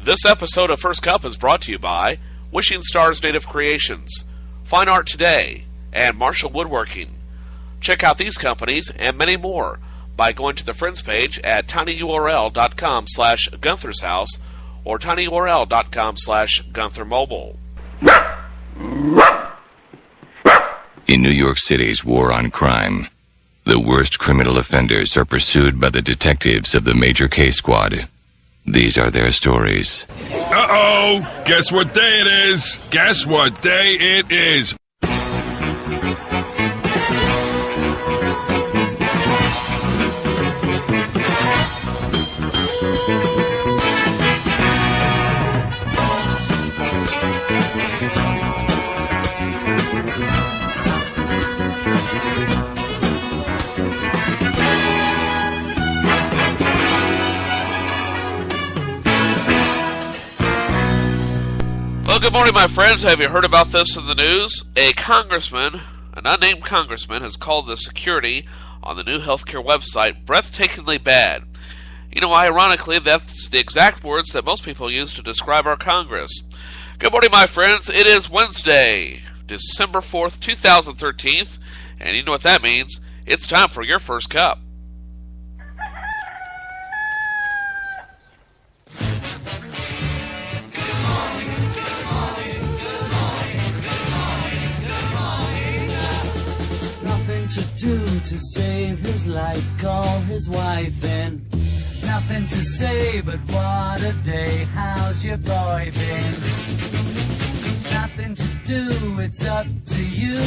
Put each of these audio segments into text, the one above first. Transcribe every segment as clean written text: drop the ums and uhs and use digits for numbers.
This episode of First Cup is brought to you by Wishing Stars Native Creations, Fine Art Today, and Marshall Woodworking. Check out these companies and many more by going to the Friends page at tinyurl.com/Gunther's House or tinyurl.com/GuntherMobile. In New York City's war on crime, the worst criminal offenders are pursued by the detectives of the Major K Squad. These are their stories. Uh-oh! Guess what day it is? Guess what day it is? Good morning, my friends. Have you heard about this in the news? An unnamed congressman, has called the security on the new healthcare website breathtakingly bad. You know, ironically, that's the exact words that most people use to describe our Congress. Good morning, my friends. It is Wednesday, December 4th, 2013, and you know what that means. It's time for your first cup. To do to save his life, call his wife in. Nothing to say, but what a day, how's your boy been? Nothing to do, it's up to you.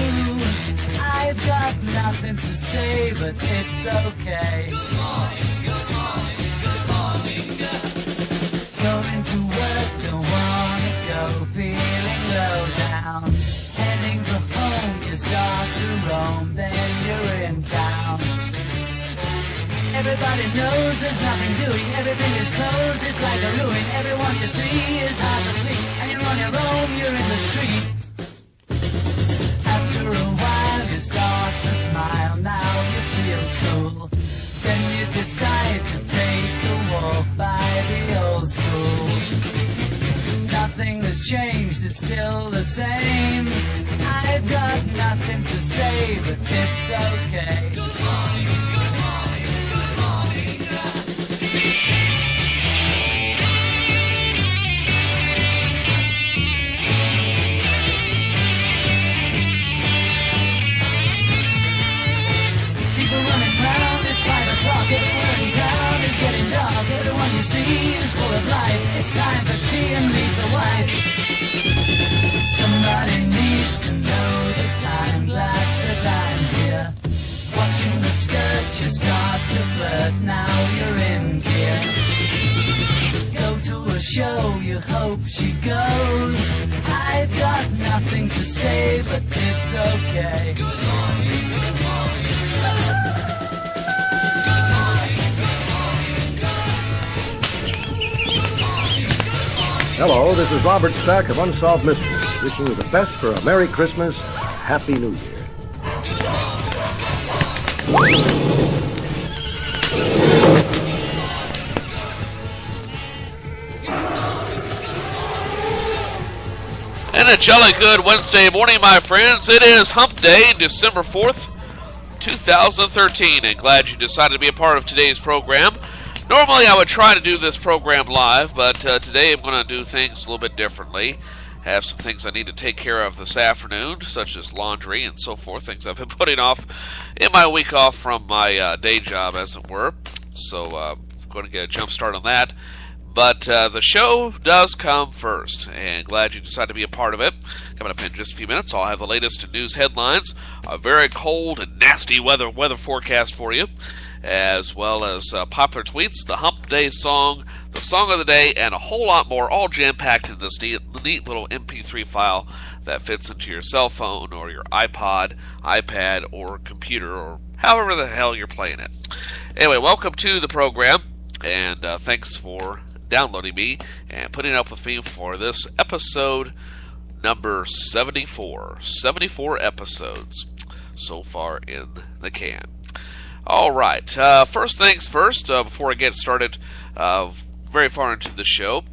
I've got nothing to say, but it's okay. Good morning, good morning, good morning. Going to work, don't wanna go, feeling low down. Heading for home, you start to roam, then you're in town. Everybody knows there's nothing doing, everything is closed, it's like a ruin. Everyone you see is half asleep, and you're on your own, you're in the street. After a while you start to smile, now you feel cool. Then you decide to take a walk by the old school. Nothing has changed, it's still the same. I've got nothing to say, but it's okay. Good morning, good morning, good morning. People running round, it's 5 o'clock, everywhere in town is getting dark. Everyone you see is full of life. It's time for tea and meet the wife. Somebody needs to know the time, glad that I'm here. Watching the skirt, you start to flirt, now you're in gear. Go to a show, you hope she goes. I've got nothing to say, but it's okay. Good morning, good morning. Hello, this is Robert Stack of Unsolved Mysteries, wishing you the best for a Merry Christmas, Happy New Year. And a jolly good Wednesday morning, my friends. It is Hump Day, December 4th, 2013, and glad you decided to be a part of today's program. Normally I would try to do this program live, but today I'm going to do things a little bit differently. Have some things I need to take care of this afternoon, such as laundry and so forth, things I've been putting off in my week off from my day job, as it were. So I'm going to get a jump start on that. But the show does come first, and glad you decided to be a part of it. Coming up in just a few minutes, I'll have the latest news headlines, a very cold and nasty weather forecast for you, as well as popular tweets, the Hump Day song, the song of the day, and a whole lot more, all jam-packed in this neat little MP3 file that fits into your cell phone or your iPod, iPad, or computer, or however the hell you're playing it. Anyway, welcome to the program, and thanks for downloading me and putting up with me for this episode number 74. 74 episodes so far in the can. All right, first things first, before I get started very far into the show,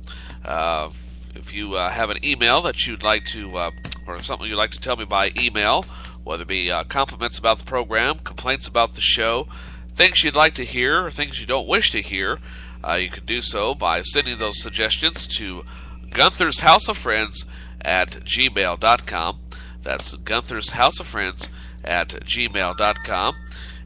If you have an email that you'd like to, or something you'd like to tell me by email, whether it be compliments about the program, complaints about the show, things you'd like to hear, or things you don't wish to hear, you can do so by sending those suggestions to Gunther's House of Friends at gmail.com. That's Gunther's House of Friends at gmail.com.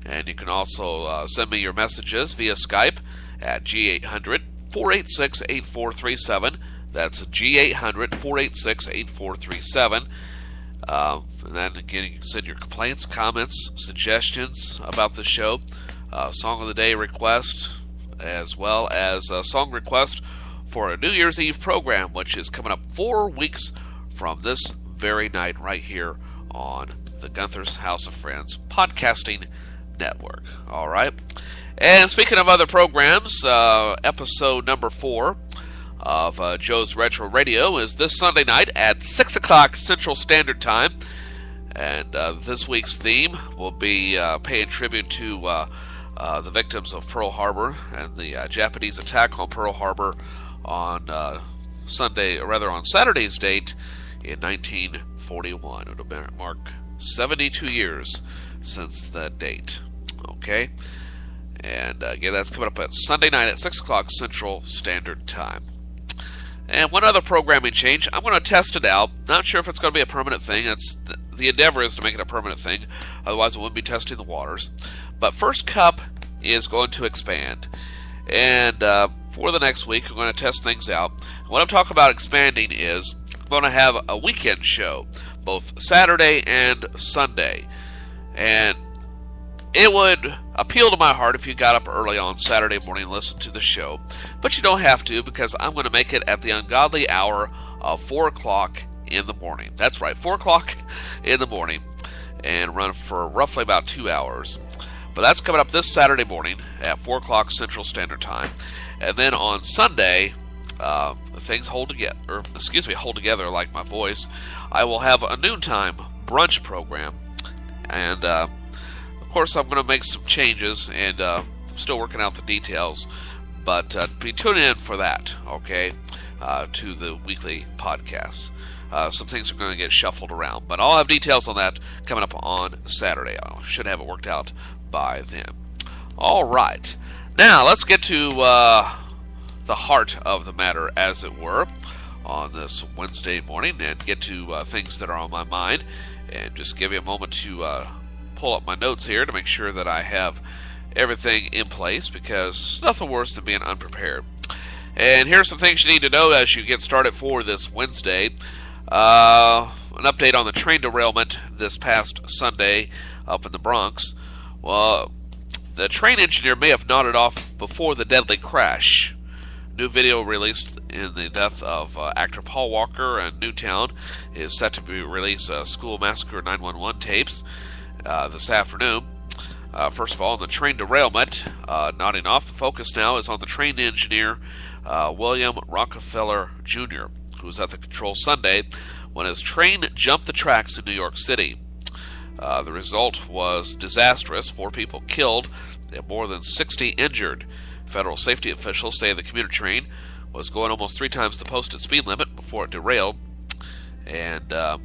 And you can also send me your messages via Skype at G800-486-8437. That's G800-486-8437. And then again, you can send your complaints, comments, suggestions about the show, song of the day request, as well as a song request for a New Year's Eve program, which is coming up 4 weeks from this very night right here on the Gunther's House of Friends podcasting network. All right. And speaking of other programs, episode number 4 of Joe's Retro Radio is this Sunday night at 6 o'clock Central Standard Time. And this week's theme will be paying tribute to the victims of Pearl Harbor and the Japanese attack on Pearl Harbor on Saturday's date in 1941. It'll mark 72 years since that date. Okay? And again, that's coming up at Sunday night at 6 o'clock Central Standard Time. And one other programming change. I'm going to test it out. Not sure if it's going to be a permanent thing. The endeavor is to make it a permanent thing. Otherwise, it wouldn't be testing the waters. But First Cup is going to expand. And for the next week, we're going to test things out. What I'm talking about expanding is I'm going to have a weekend show, both Saturday and Sunday. And it would appeal to my heart if you got up early on Saturday morning and listened to the show. But you don't have to, because I'm going to make it at the ungodly hour of 4 o'clock in the morning. That's right, 4 o'clock in the morning, and run for roughly about 2 hours. But that's coming up this Saturday morning at 4 o'clock Central Standard Time. And then on Sunday, things hold together like my voice. I will have a noontime brunch program. And, of course, I'm going to make some changes, and still working out the details. But be tuning in for that, okay, to the weekly podcast. Some things are going to get shuffled around, but I'll have details on that coming up on Saturday. I should have it worked out by then. All right. Now, let's get to the heart of the matter, as it were, on this Wednesday morning, and get to things that are on my mind, and just give you a moment to pull up my notes here to make sure that I have everything in place, because nothing worse than being unprepared. And here's some things you need to know as you get started for this Wednesday. An update on the train derailment this past Sunday up in the Bronx. Well, the train engineer may have nodded off before the deadly crash. New video released in the death of actor Paul Walker in Newtown is set to be released School Massacre 911 tapes this afternoon. First of all, the train derailment, nodding off, the focus now is on the train engineer William Rockefeller Jr., who was at the control Sunday when his train jumped the tracks in New York City. The result was disastrous. 4 people killed and more than 60 injured. Federal safety officials say the commuter train was going almost 3 times the posted speed limit before it derailed. And I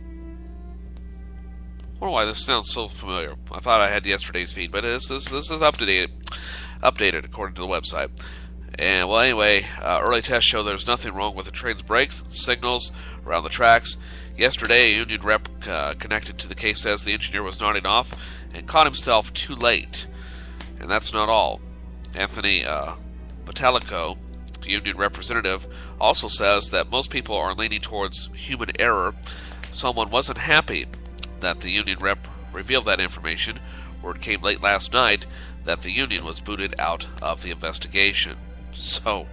wonder why this sounds so familiar. I thought I had yesterday's feed, but this is updated according to the website. And well, anyway, early tests show there's nothing wrong with the train's brakes and signals around the tracks. Yesterday, a union rep connected to the case says the engineer was nodding off and caught himself too late. And that's not all. Anthony Batalico, the union representative, also says that most people are leaning towards human error. Someone wasn't happy that the union rep revealed that information. Word came late last night that the union was booted out of the investigation. So,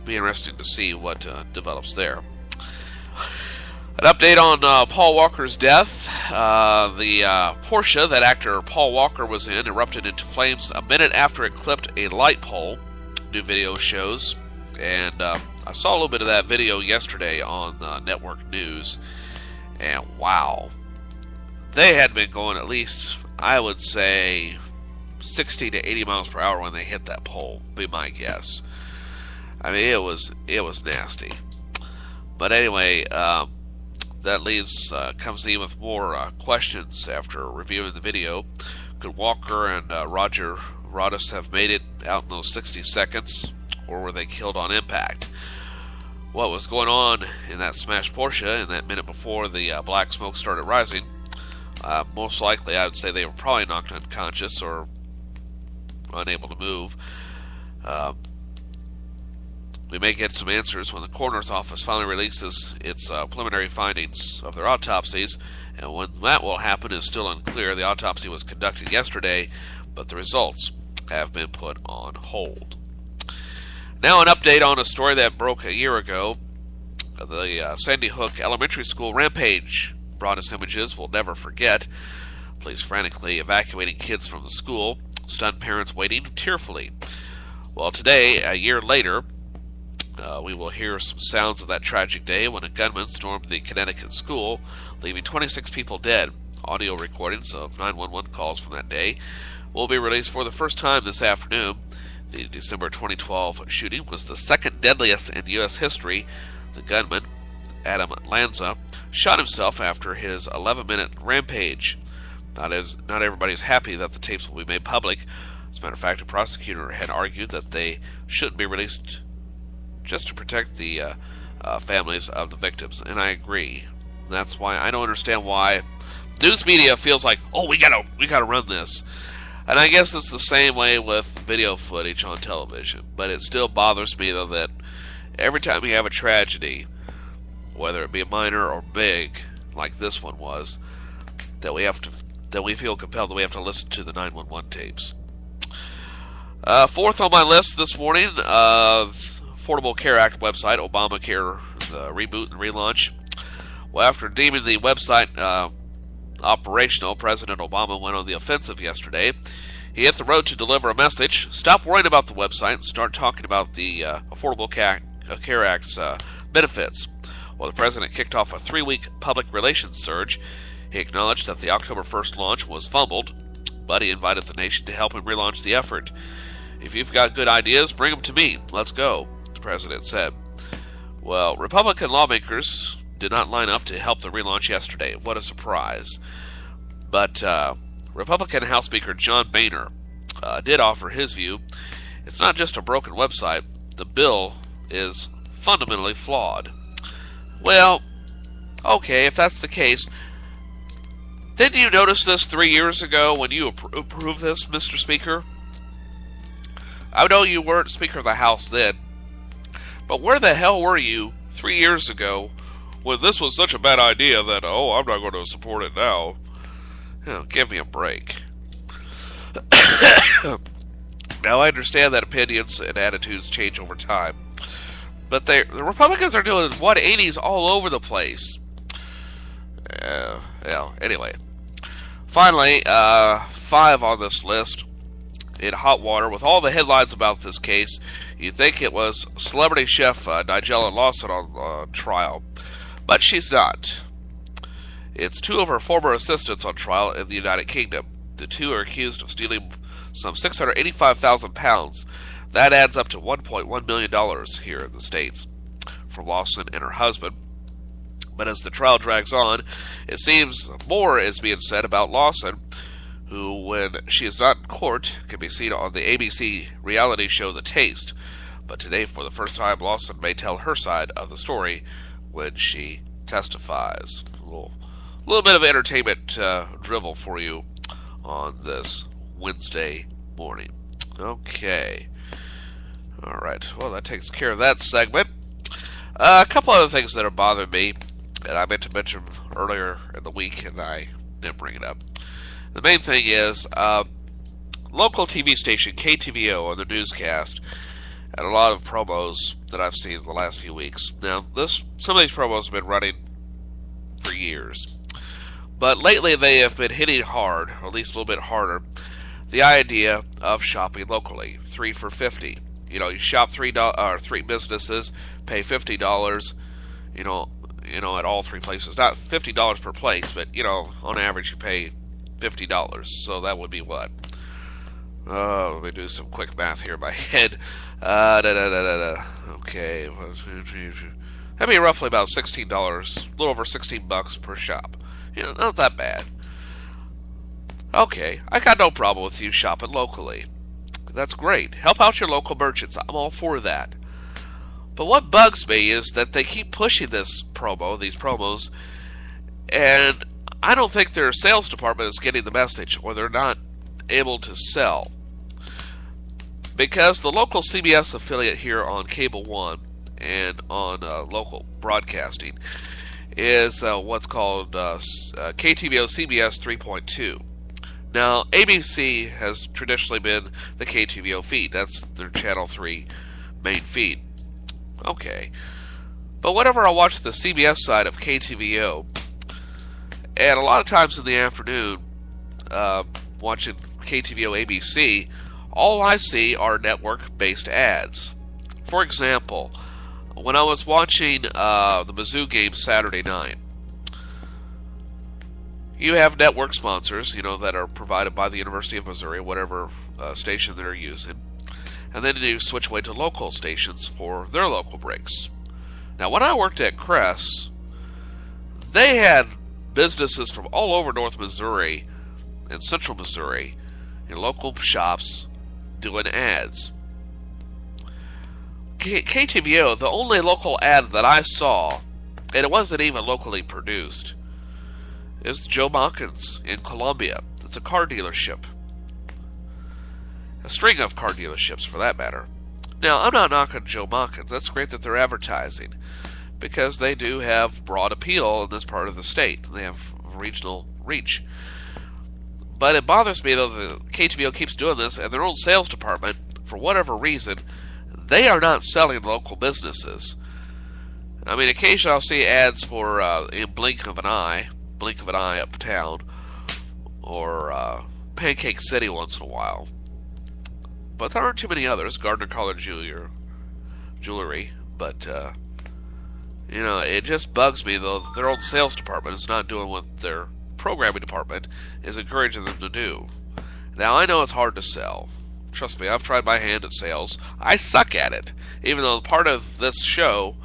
be interesting to see what develops there. An update on Paul Walker's death. The Porsche that actor Paul Walker was in erupted into flames a minute after it clipped a light pole, new video shows. And I saw a little bit of that video yesterday on Network News. And wow, they had been going at least, I would say, 60 to 80 miles per hour when they hit that pole, be my guess. I mean, it was nasty. But anyway, that leaves comes in with more questions after reviewing the video. Could Walker and Roger Rodis have made it out in those 60 seconds, or were they killed on impact? What was going on in that smashed Porsche in that minute before the black smoke started rising? Most likely, I would say they were probably knocked unconscious or unable to move. We may get some answers when the coroner's office finally releases its preliminary findings of their autopsies, and when that will happen is still unclear. The autopsy was conducted yesterday, but the results have been put on hold. Now an update on a story that broke a year ago. The Sandy Hook Elementary School rampage brought us images we'll never forget. Police frantically evacuating kids from the school, stunned parents waiting tearfully. Well, today, a year later, we will hear some sounds of that tragic day when a gunman stormed the Connecticut school, leaving 26 people dead. Audio recordings of 911 calls from that day will be released for the first time this afternoon. The December 2012 shooting was the second deadliest in U.S. history. The gunman, Adam Lanza, shot himself after his 11-minute rampage. Not everybody's happy that the tapes will be made public. As a matter of fact, a prosecutor had argued that they shouldn't be released just to protect the families of the victims, and I agree. That's why I don't understand why news media feels like, oh, we gotta run this. And I guess it's the same way with video footage on television. But it still bothers me, though, that every time you have a tragedy, whether it be minor or big, like this one was, that we feel compelled that we have to listen to the 911 tapes. Fourth on my list this morning, Affordable Care Act website, Obamacare, the reboot and relaunch. Well, after deeming the website operational, President Obama went on the offensive yesterday. He hit the road to deliver a message. Stop worrying about the website and start talking about the Affordable Care Act's benefits. While the president kicked off a 3-week public relations surge, he acknowledged that the October 1st launch was fumbled, but he invited the nation to help him relaunch the effort. If you've got good ideas, bring them to me. Let's go, the president said. Well, Republican lawmakers did not line up to help the relaunch yesterday. What a surprise. But Republican House Speaker John Boehner did offer his view. It's not just a broken website. The bill is fundamentally flawed. Well, okay, if that's the case, didn't you notice this 3 years ago when you approved this, Mr. Speaker? I know you weren't Speaker of the House then, but where the hell were you 3 years ago when this was such a bad idea that, oh, I'm not going to support it now? You know, give me a break. Now, I understand that opinions and attitudes change over time, but the Republicans are doing 180s all over the place. Anyway. Finally, 5 on this list. In hot water with all the headlines about this case, you'd think it was celebrity chef Nigella Lawson on trial, but she's not. It's 2 of her former assistants on trial in the United Kingdom. The 2 are accused of stealing some 685,000 pounds. That adds up to $1.1 million here in the States from Lawson and her husband. But as the trial drags on, it seems more is being said about Lawson, who, when she is not in court, can be seen on the ABC reality show The Taste. But today, for the first time, Lawson may tell her side of the story when she testifies. A little bit of entertainment drivel for you on this Wednesday morning. Okay. All right. Well, that takes care of that segment. A couple other things that are bothering me, and I meant to mention earlier in the week, and I didn't bring it up. The main thing is, local TV station KTVO on the newscast had a lot of promos that I've seen in the last few weeks. Now, some of these promos have been running for years, but lately they have been hitting hard, or at least a little bit harder, the idea of shopping locally, 3 for $50. You know, you shop three businesses, pay $50. You know, at all 3 places, not $50 per place, but on average you pay $50. So that would be what? Let me do some quick math here in my head. Okay. That'd be roughly about $16, a little over $16 per shop. Not that bad. Okay, I got no problem with you shopping locally. That's great. Help out your local merchants. I'm all for that. But what bugs me is that they keep pushing these promos, and I don't think their sales department is getting the message, or they're not able to sell. Because the local CBS affiliate here on Cable One and on local broadcasting is what's called KTVO CBS 3.2. Now, ABC has traditionally been the KTVO feed. That's their Channel 3 main feed. Okay. But whenever I watch the CBS side of KTVO, and a lot of times in the afternoon, watching KTVO ABC, all I see are network-based ads. For example, when I was watching the Mizzou game Saturday night, you have network sponsors, that are provided by the University of Missouri, whatever station they're using. And then you switch away to local stations for their local breaks. Now, when I worked at Cress, they had businesses from all over North Missouri and Central Missouri in local shops doing ads. KTVO, the only local ad that I saw, and it wasn't even locally produced, is Joe Monkins in Columbia. It's a car dealership. A string of car dealerships, for that matter. Now, I'm not knocking Joe Monkins. That's great that they're advertising, because they do have broad appeal in this part of the state. They have regional reach. But it bothers me, though, that KTVO keeps doing this, and their own sales department, for whatever reason, they are not selling local businesses. I mean, occasionally I'll see ads for in Blink of an Eye uptown, or Pancake City once in a while. But there aren't too many others. Gardner Collar Jewelry. But, it just bugs me, though, that their own sales department is not doing what their programming department is encouraging them to do. Now, I know it's hard to sell. Trust me, I've tried my hand at sales. I suck at it. Even though part of this show,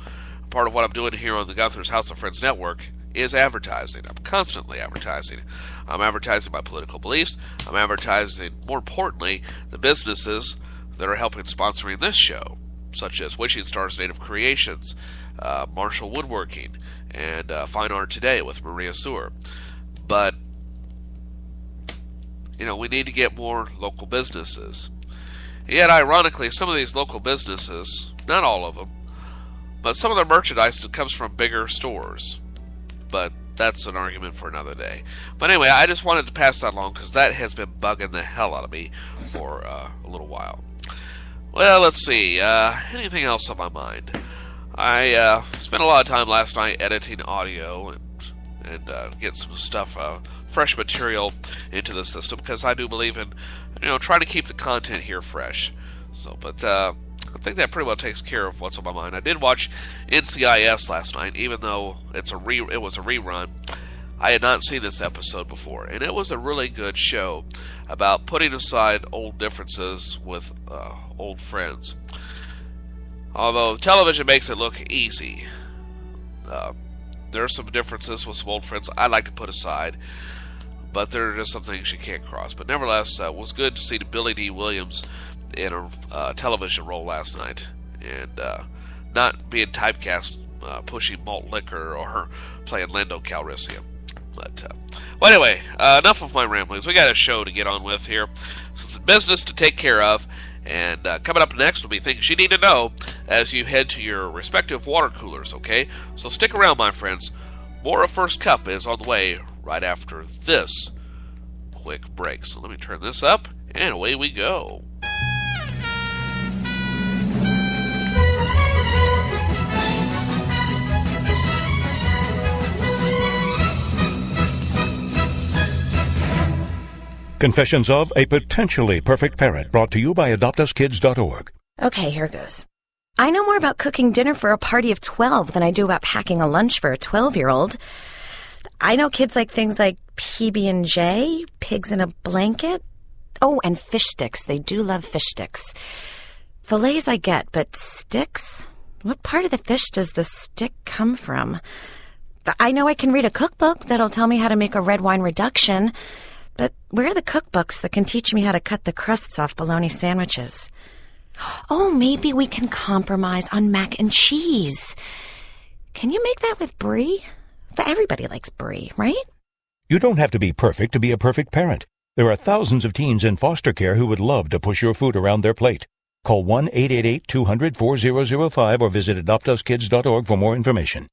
part of what I'm doing here on the Gunther's House of Friends Network, is advertising. I'm constantly advertising. I'm advertising my political beliefs. I'm advertising, more importantly, the businesses that are helping sponsoring this show, such as Wishing Stars Native Creations, Marshall Woodworking, and Fine Art Today with Maria Sewer. But, we need to get more local businesses. Yet, ironically, some of these local businesses, not all of them, but some of their merchandise comes from bigger stores. But that's an argument for another day. But anyway, I just wanted to pass that along because that has been bugging the hell out of me for a little while. Well, let's see. Anything else on my mind? I spent a lot of time last night editing audio and getting some stuff, fresh material into the system, because I do believe in, trying to keep the content here fresh. But I think that pretty well takes care of what's on my mind. I did watch NCIS last night, even though it was a rerun. I had not seen this episode before, and it was a really good show about putting aside old differences with old friends. Although television makes it look easy, there are some differences with some old friends I'd like to put aside, but there are just some things you can't cross. But nevertheless, it was good to see Billy D. Williams in a television role last night, and not being typecast pushing malt liquor or playing Lando Calrissian. But well, anyway, enough of my ramblings. We got a show to get on with here. So it's business to take care of, and coming up next will be things you need to know as you head to your respective water coolers, okay? So stick around, my friends. More of First Cup is on the way right after this quick break. So let me turn this up, and away we go. Confessions of a Potentially Perfect Parent, brought to you by AdoptUsKids.org. Okay, here goes. I know more about cooking dinner for a party of 12 than I do about packing a lunch for a 12-year-old. I know kids like things like PB&J, pigs in a blanket. Oh, and fish sticks. They do love fish sticks. Fillets I get, but sticks? What part of the fish does the stick come from? I know I can read a cookbook that'll tell me how to make a red wine reduction, but where are the cookbooks that can teach me how to cut the crusts off bologna sandwiches? Oh, maybe we can compromise on mac and cheese. Can you make that with brie? Everybody likes brie, right? You don't have to be perfect to be a perfect parent. There are thousands of teens in foster care who would love to push your food around their plate. Call 1-888-200-4005 or visit adoptuskids.org for more information.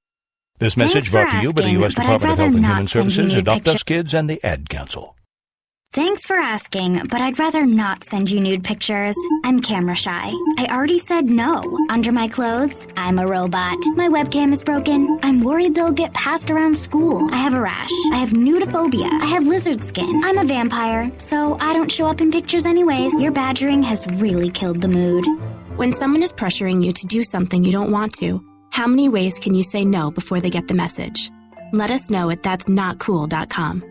This message brought to you by the U.S. Department of Health and Human Services, Adopt Us Kids, and the Ad Council. Thanks for asking, but I'd rather not send you nude pictures. I'm camera shy. I already said no. Under my clothes, I'm a robot. My webcam is broken. I'm worried they'll get passed around school. I have a rash. I have nudophobia. I have lizard skin. I'm a vampire, so I don't show up in pictures anyways. Your badgering has really killed the mood. When someone is pressuring you to do something you don't want to, how many ways can you say no before they get the message? Let us know at that'snotcool.com.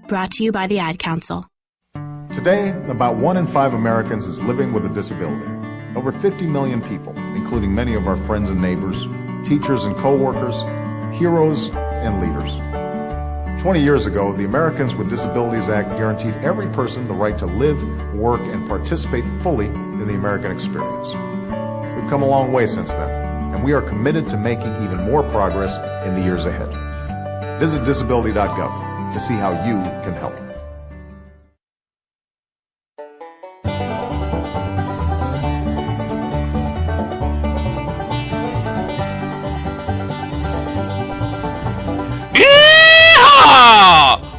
Brought to you by the Ad Council. Today, about 1 in 5 Americans is living with a disability. Over 50 million people, including many of our friends and neighbors, teachers and co-workers, heroes and leaders. 20 years ago, the Americans with Disabilities Act guaranteed every person the right to live, work, and participate fully in the American experience. We've come a long way since then, and we are committed to making even more progress in the years ahead. Visit disability.gov to see how you can help.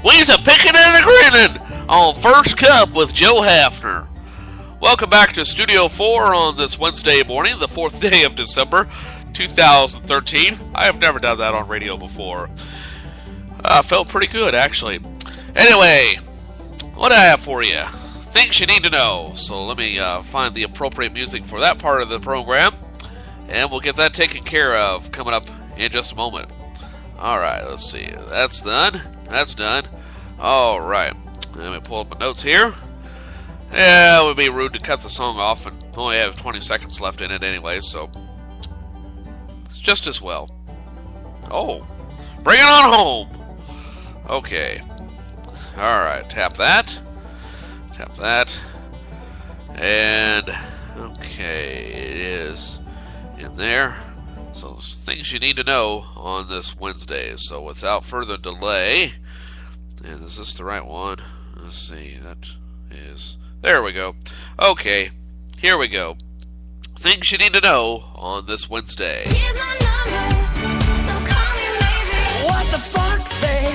We's a picking and a grinning on First Cup with Joe Hafner. Welcome back to Studio 4 on this Wednesday morning, the 4th day of December, 2013. I have never done that on radio before. Felt pretty good, actually. Anyway, what do I have for you? Things you need to know. So let me find the appropriate music for that part of the program, and we'll get that taken care of coming up in just a moment. Alright, let's see. That's done. That's done. Alright. Let me pull up my notes here. Yeah, it would be rude to cut the song off and only have 20 seconds left in it anyway, so it's just as well. Oh, bring it on home. Okay. Alright, tap that. Tap that. And, okay, it is in there. So, things you need to know on this Wednesday. So, without further delay, and is this the right one? Let's see, that is, there we go. Okay, here we go. Things you need to know on this Wednesday. Here's my number, so call me maybe. What the fuck, say?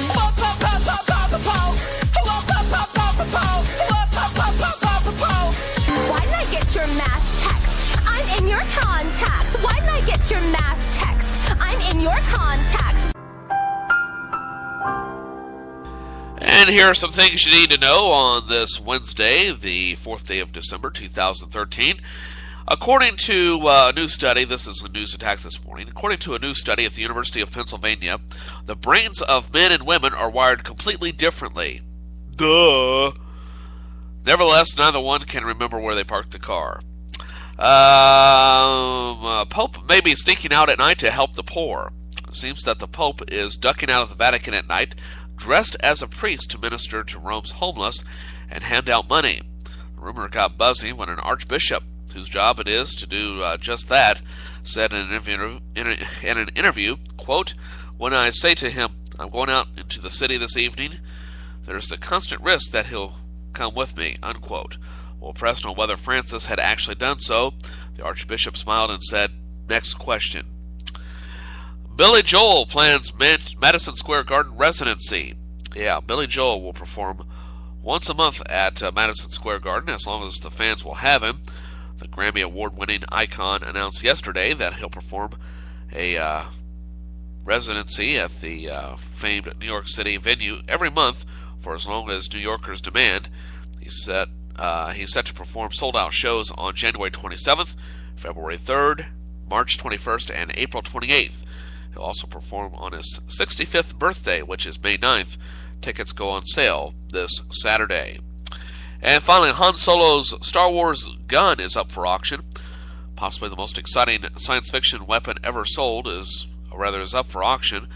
Why didn't I get your mass text? I'm in your contacts. Why didn't I get your mass text? I'm in your contacts. And here are some things you need to know on this Wednesday, the 4th day of December, 2013. According to a new study, this is a news attack this morning, according to a new study at the University of Pennsylvania, the brains of men and women are wired completely differently. Duh. Nevertheless, neither one can remember where they parked the car. Pope may be sneaking out at night to help the poor. It seems that the Pope is ducking out of the Vatican at night, dressed as a priest to minister to Rome's homeless and hand out money. The rumor got buzzing when an archbishop, whose job it is to do just that, said in an interview, quote, "When I say to him, I'm going out into the city this evening, there's the constant risk that he'll come with me," unquote. Well, pressed on whether Francis had actually done so, the archbishop smiled and said, "Next question." Billy Joel plans Madison Square Garden residency. Yeah, Billy Joel will perform once a month at Madison Square Garden as long as the fans will have him. The Grammy Award-winning icon announced yesterday that he'll perform a residency at the famed New York City venue every month for as long as New Yorkers demand. He's set to perform sold-out shows on January 27th, February 3rd, March 21st, and April 28th. He'll also perform on his 65th birthday, which is May 9th. Tickets go on sale this Saturday. And finally, Han Solo's Star Wars gun is up for auction. Possibly the most exciting science fiction weapon ever sold is up for auction.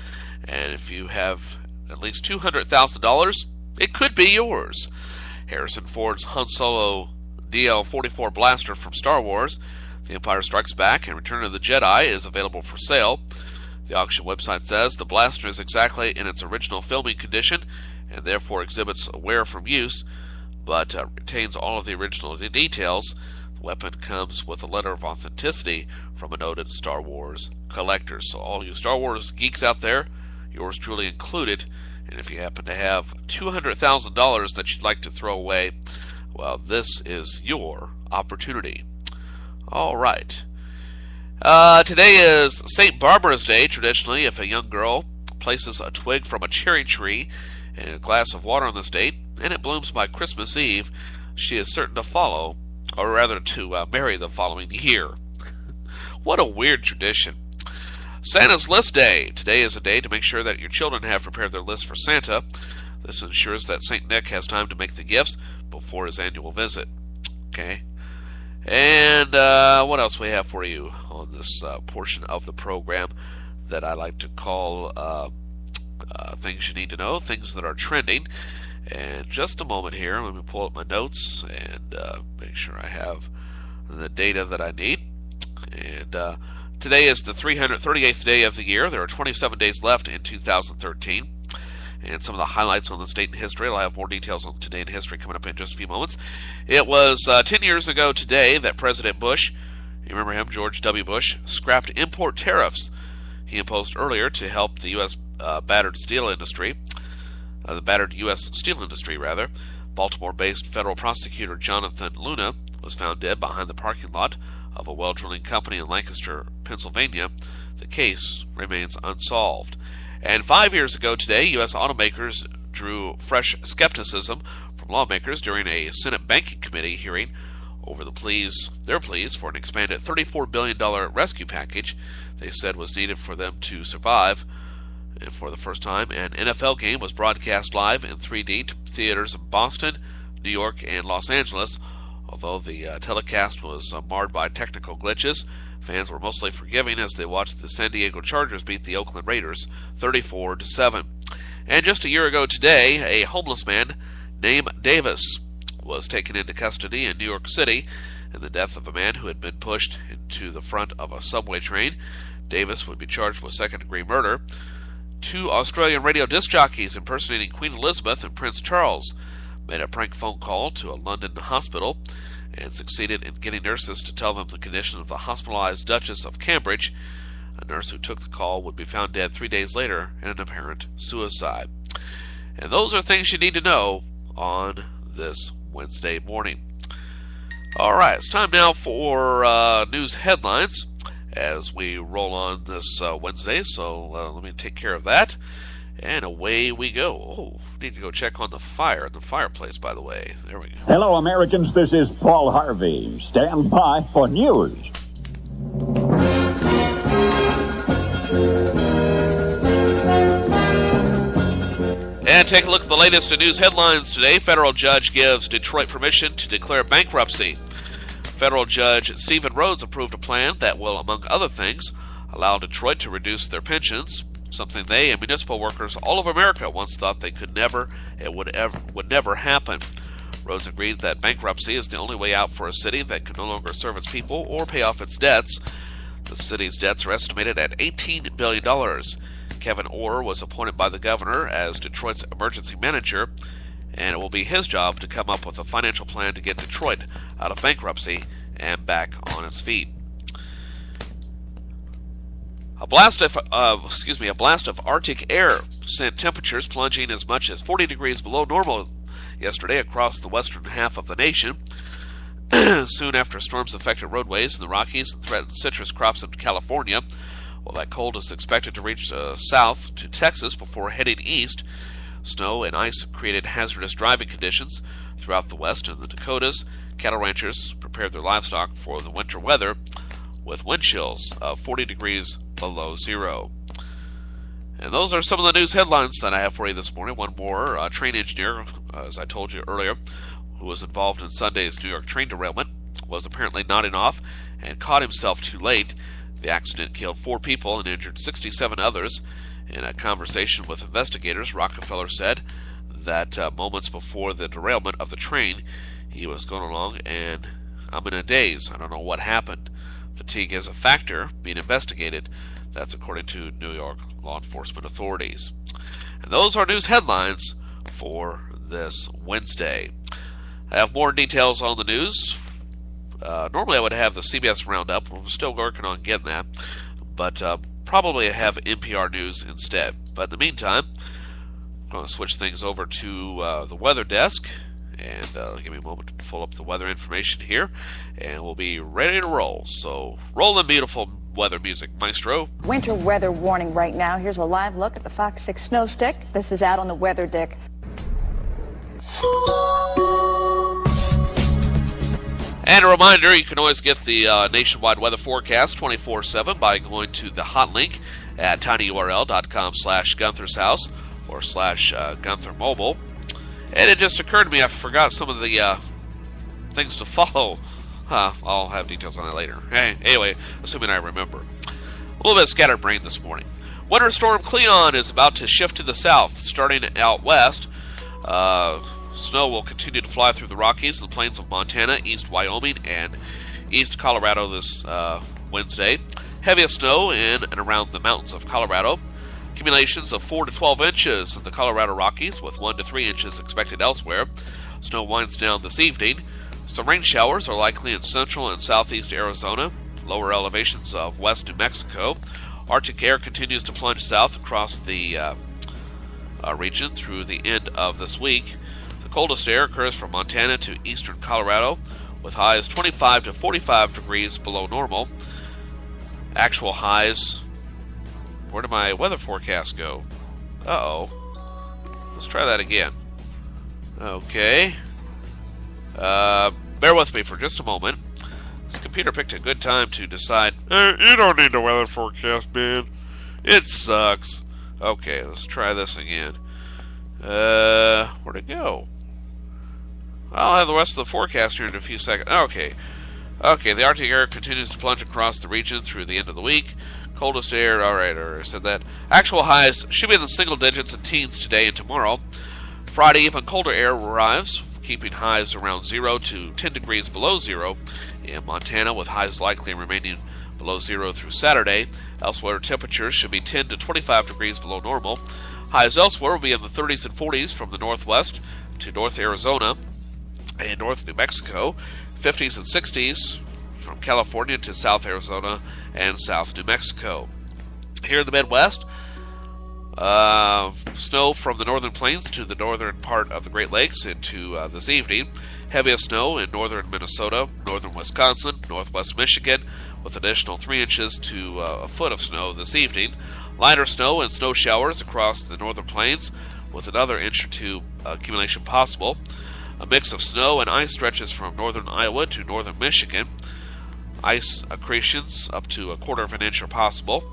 And if you have at least $200,000, it could be yours. Harrison Ford's Han Solo DL-44 blaster from Star Wars, The Empire Strikes Back, and Return of the Jedi is available for sale. The auction website says the blaster is exactly in its original filming condition and therefore exhibits wear from use, but retains all of the original details. The weapon comes with a letter of authenticity from a noted Star Wars collector. So all you Star Wars geeks out there, yours truly included. And if you happen to have $200,000 that you'd like to throw away, well, this is your opportunity. All right. Today is St. Barbara's Day. Traditionally, if a young girl places a twig from a cherry tree in a glass of water on this date, and it blooms by Christmas Eve, she is certain to follow, or rather to marry the following year. What a weird tradition. Santa's List Day. Today is a day to make sure that your children have prepared their list for Santa. This ensures that St. Nick has time to make the gifts before his annual visit. Okay. And what else we have for you on this portion of the program that I like to call things you need to know, things that are trending. And just a moment here, let me pull up my notes and make sure I have the data that I need. And today is the 338th day of the year. There are 27 days left in 2013. And some of the highlights on this date in history. I'll have more details on today in history coming up in just a few moments. It was 10 years ago today that President Bush, you remember him, George W. Bush, scrapped import tariffs he imposed earlier to help the U.S. battered steel industry. The battered U.S. steel industry, rather. Baltimore-based federal prosecutor Jonathan Luna was found dead behind the parking lot of a well-drilling company in Lancaster, Pennsylvania. The case remains unsolved. And 5 years ago today, U.S. automakers drew fresh skepticism from lawmakers during a Senate Banking Committee hearing over their pleas for an expanded $34 billion rescue package they said was needed for them to survive. And for the first time, an NFL game was broadcast live in 3D to theaters in Boston, New York, and Los Angeles. Although the telecast was marred by technical glitches, fans were mostly forgiving as they watched the San Diego Chargers beat the Oakland Raiders 34-7. And just a year ago today, a homeless man named Davis was taken into custody in New York City in the death of a man who had been pushed into the front of a subway train. Davis would be charged with second-degree murder. 2 Australian radio disc jockeys impersonating Queen Elizabeth and Prince Charles made a prank phone call to a London hospital and succeeded in getting nurses to tell them the condition of the hospitalized Duchess of Cambridge. A nurse who took the call would be found dead 3 days later in an apparent suicide. And those are things you need to know on this Wednesday morning. All right, it's time now for news headlines as we roll on this Wednesday. So let me take care of that. And away we go. Oh, need to go check on the fire in the fireplace, by the way. There we go. Hello, Americans. This is Paul Harvey. Stand by for news. And take a look at the latest news headlines today. Federal judge gives Detroit permission to declare bankruptcy. Federal Judge Stephen Rhodes approved a plan that will, among other things, allow Detroit to reduce their pensions, something they and municipal workers all over America once thought would never happen. Rhodes agreed that bankruptcy is the only way out for a city that can no longer serve its people or pay off its debts. The city's debts are estimated at $18 billion. Kevin Orr was appointed by the governor as Detroit's emergency manager, and it will be his job to come up with a financial plan to get Detroit out of bankruptcy and back on its feet. A blast of Arctic air sent temperatures plunging as much as 40 degrees below normal yesterday across the western half of the nation. Soon after storms affected roadways in the Rockies and threatened citrus crops in California. Well, that cold is expected to reach south to Texas before heading east. Snow and ice created hazardous driving conditions throughout the west and the Dakotas. Cattle ranchers prepared their livestock for the winter weather with wind chills of 40 degrees below zero. And those are some of the news headlines that I have for you this morning. One more, train engineer, as I told you earlier, who was involved in Sunday's New York train derailment, was apparently nodding off and caught himself too late. The accident killed 4 people and injured 67 others. In a conversation with investigators, Rockefeller said that moments before the derailment of the train, he was going along and I'm in a daze. I don't know what happened. Fatigue is a factor being investigated. That's according to New York law enforcement authorities. And those are news headlines for this Wednesday. I have more details on the news. Normally I would have the CBS Roundup. We're still working on getting that. But probably I have NPR News instead. But in the meantime, I'm going to switch things over to the weather desk. And give me a moment to pull up the weather information here. And we'll be ready to roll. So roll the beautiful weather music, Maestro. Winter weather warning right now. Here's a live look at the Fox 6 snow stick. This is out on the weather deck. And a reminder, you can always get the nationwide weather forecast 24/7 by going to the hot link at tinyurl.com/Gunther's house or /Gunther Mobile. And it just occurred to me I forgot some of the things to follow. I'll have details on that later. Anyway, assuming I remember. A little bit of scatterbrained this morning. Winter storm Cleon is about to shift to the south, starting out west. Snow will continue to fly through the Rockies and the plains of Montana, east Wyoming, and east Colorado this Wednesday. Heaviest snow in and around the mountains of Colorado. Accumulations of 4 to 12 inches in the Colorado Rockies, with 1 to 3 inches expected elsewhere. Snow winds down this evening. Some rain showers are likely in central and southeast Arizona, lower elevations of west New Mexico. Arctic air continues to plunge south across the region through the end of this week. The coldest air occurs from Montana to eastern Colorado, with highs 25 to 45 degrees below normal. Actual highs. Where did my weather forecast go? Uh-oh. Let's try that again. Okay. Bear with me for just a moment. This computer picked a good time to decide, you don't need the weather forecast, man. It sucks. Okay, let's try this again. Where'd it go? I'll have the rest of the forecast here in a few seconds. Okay, the Arctic air continues to plunge across the region through the end of the week. Coldest air, alright, I already said that. Actual highs should be in the single digits and teens today and tomorrow. Friday, even colder air arrives, keeping highs around 0 to 10 degrees below 0 in Montana, with highs likely remaining below 0 through Saturday. Elsewhere, temperatures should be 10 to 25 degrees below normal. Highs elsewhere will be in the 30s and 40s from the northwest to North Arizona and North New Mexico, 50s and 60s from California to South Arizona and South New Mexico. Here in the Midwest, snow from the northern plains to the northern part of the Great Lakes into this evening. Heaviest snow in northern Minnesota, northern Wisconsin, northwest Michigan, with additional 3 inches to a foot of snow this evening. Lighter snow and snow showers across the northern plains, with another inch or 2 accumulation possible. A mix of snow and ice stretches from northern Iowa to northern Michigan. Ice accretions up to 1/4 of an inch are possible.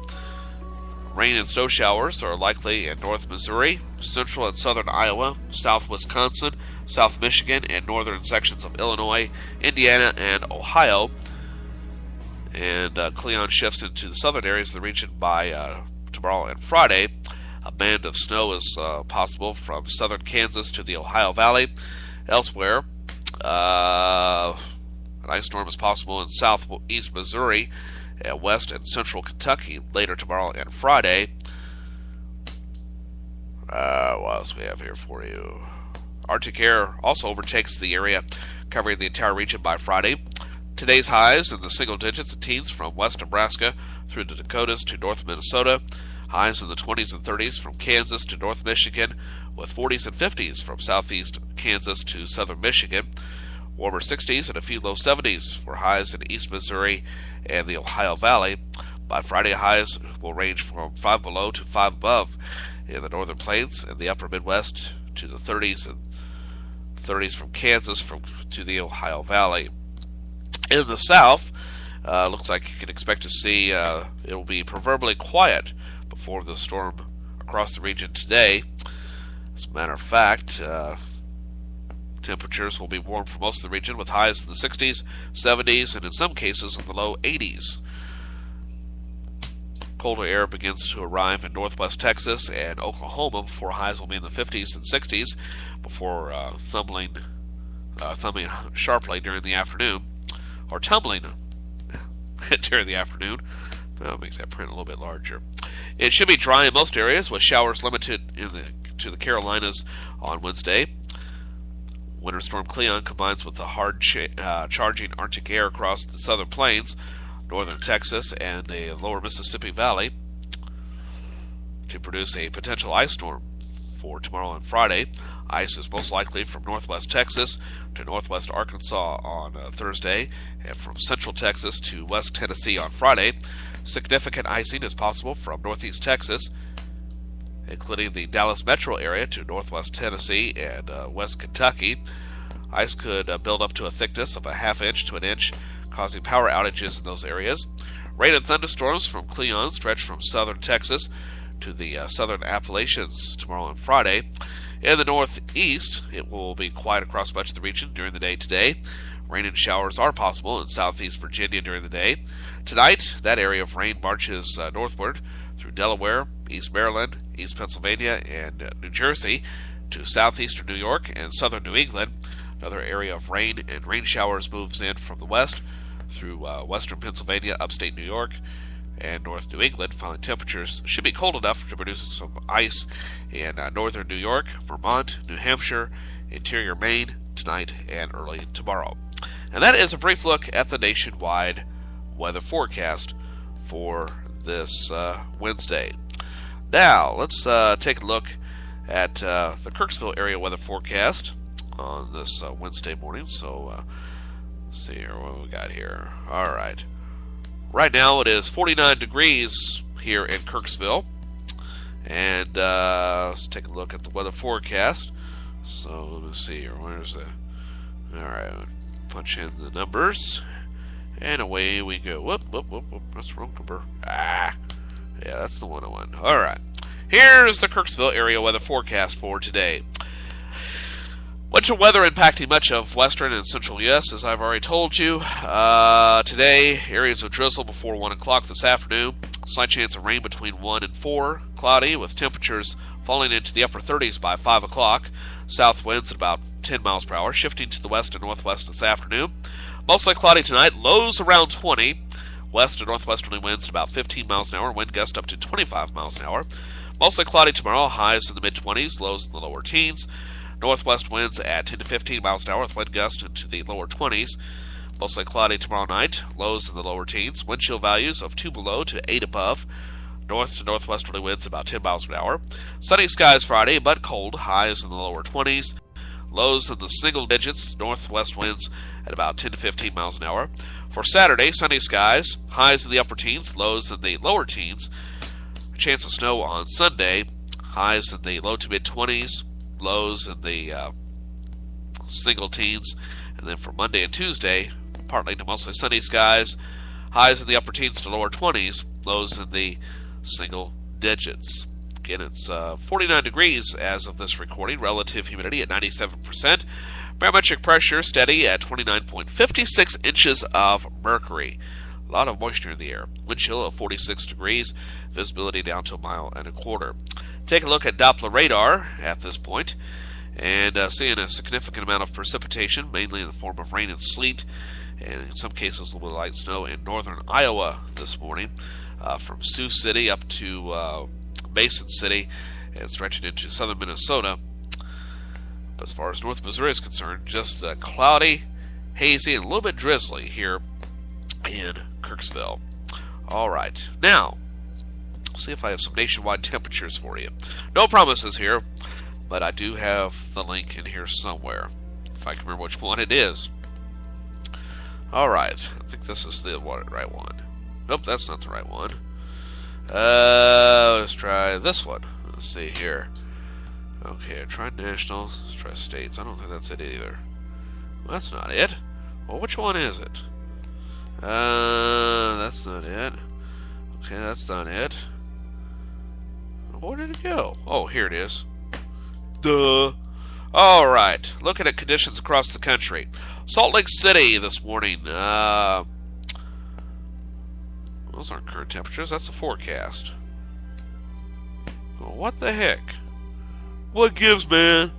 Rain and snow showers are likely in north Missouri, central and southern Iowa, south Wisconsin, south Michigan, and northern sections of Illinois, Indiana, and Ohio. And Cleon shifts into the southern areas of the region by tomorrow and Friday. A band of snow is possible from southern Kansas to the Ohio Valley. Elsewhere, an ice storm is possible in southeast Missouri and west and central Kentucky later tomorrow and Friday. What else we have here for you? Arctic air also overtakes the area, covering the entire region by Friday. Today's highs in the single digits and teens from west Nebraska through the Dakotas to north Minnesota. Highs in the 20s and 30s from Kansas to north Michigan, with 40s and 50s from southeast Kansas to southern Michigan. Warmer 60s and a few low 70s for highs in east Missouri and the Ohio Valley. By Friday, highs will range from 5 below to 5 above in the northern plains and the upper Midwest to the 30s and 30s from Kansas to the Ohio Valley. In the south, looks like you can expect to see it will be proverbially quiet before the storm across the region today. As a matter of fact, Temperatures will be warm for most of the region with highs in the 60s, 70s, and in some cases in the low 80s. Colder air begins to arrive in northwest Texas and Oklahoma before highs will be in the 50s and 60s before thumbing sharply during the afternoon, or tumbling during the afternoon. That makes that print a little bit larger. It should be dry in most areas with showers limited to the Carolinas on Wednesday. Winter Storm Cleon combines with the hard charging Arctic air across the southern plains, northern Texas, and the lower Mississippi Valley to produce a potential ice storm for tomorrow and Friday. Ice is most likely from northwest Texas to northwest Arkansas on Thursday, and from central Texas to west Tennessee on Friday. Significant icing is possible from northeast Texas, including the Dallas metro area to northwest Tennessee and west Kentucky. Ice could build up to a thickness of a ½ inch to an inch, causing power outages in those areas. Rain and thunderstorms from Cleon stretch from southern Texas to the southern Appalachians tomorrow and Friday. In the northeast, it will be quiet across much of the region during the day today. Rain and showers are possible in southeast Virginia during the day. Tonight, that area of rain marches northward through Delaware, East Maryland, East Pennsylvania, and New Jersey to southeastern New York and southern New England. Another area of rain and rain showers moves in from the west through western Pennsylvania, upstate New York, and north New England. Finally, temperatures should be cold enough to produce some ice in northern New York, Vermont, New Hampshire, interior Maine tonight and early tomorrow. And that is a brief look at the nationwide weather forecast for this Wednesday. Now, let's take a look at the Kirksville area weather forecast on this Wednesday morning. So, let's see here what we got here. All right. Right now it is 49 degrees here in Kirksville. And let's take a look at the weather forecast. So, let me see here. Where's the... All right. Punch in the numbers. And away we go. Whoop. That's the wrong number. Yeah, that's the one I want. All right. Here's the Kirksville area weather forecast for today. Winter weather impacting much of western and central U.S., as I've already told you. Today, areas of drizzle before 1 o'clock this afternoon. Slight chance of rain between 1 and 4. Cloudy with temperatures falling into the upper 30s by 5 o'clock. South winds at about 10 miles per hour, shifting to the west and northwest this afternoon. Mostly cloudy tonight, lows around 20. West and northwesterly winds at about 15 miles an hour, wind gust up to 25 miles an hour. Mostly cloudy tomorrow, highs in the mid-20s, lows in the lower teens. Northwest winds at 10 to 15 miles an hour with wind gust into the lower 20s. Mostly cloudy tomorrow night, lows in the lower teens. Wind chill values of 2 below to 8 above. North to northwesterly winds about 10 miles an hour. Sunny skies Friday, but cold, highs in the lower 20s. Lows in the single digits, northwest winds at about 10 to 15 miles an hour. For Saturday, sunny skies, highs in the upper teens, lows in the lower teens. Chance of snow on Sunday, highs in the low to mid 20s, lows in the single teens. And then for Monday and Tuesday, partly to mostly sunny skies, highs in the upper teens to lower 20s, lows in the single digits. Again, it's 49 degrees as of this recording, relative humidity at 97%, barometric pressure steady at 29.56 inches of mercury. A lot of moisture in the air. Wind chill of 46 degrees, visibility down to 1.25 miles. Take a look at Doppler radar at this point, and seeing a significant amount of precipitation, mainly in the form of rain and sleet, and in some cases a little bit of light snow in northern Iowa this morning, from Sioux City up to Mason City and stretching into southern Minnesota. But as far as North Missouri is concerned, just cloudy, hazy, and a little bit drizzly here in Kirksville. All right, now let's see if I have some nationwide temperatures for you. No promises here, but I do have the link in here somewhere, if I can remember which one it is. All right, I think this is the right one. Nope, that's not the right one. Let's try this one. Let's see here. Okay, I tried nationals. Let's try states. I don't think that's it either. Well, that's not it. Well, which one is it? That's not it. Okay, that's not it. Where did it go? Oh, here it is. Duh. All right, looking at conditions across the country. Salt Lake City this morning. Those aren't current temperatures. That's a forecast. Well, what the heck? What gives, man?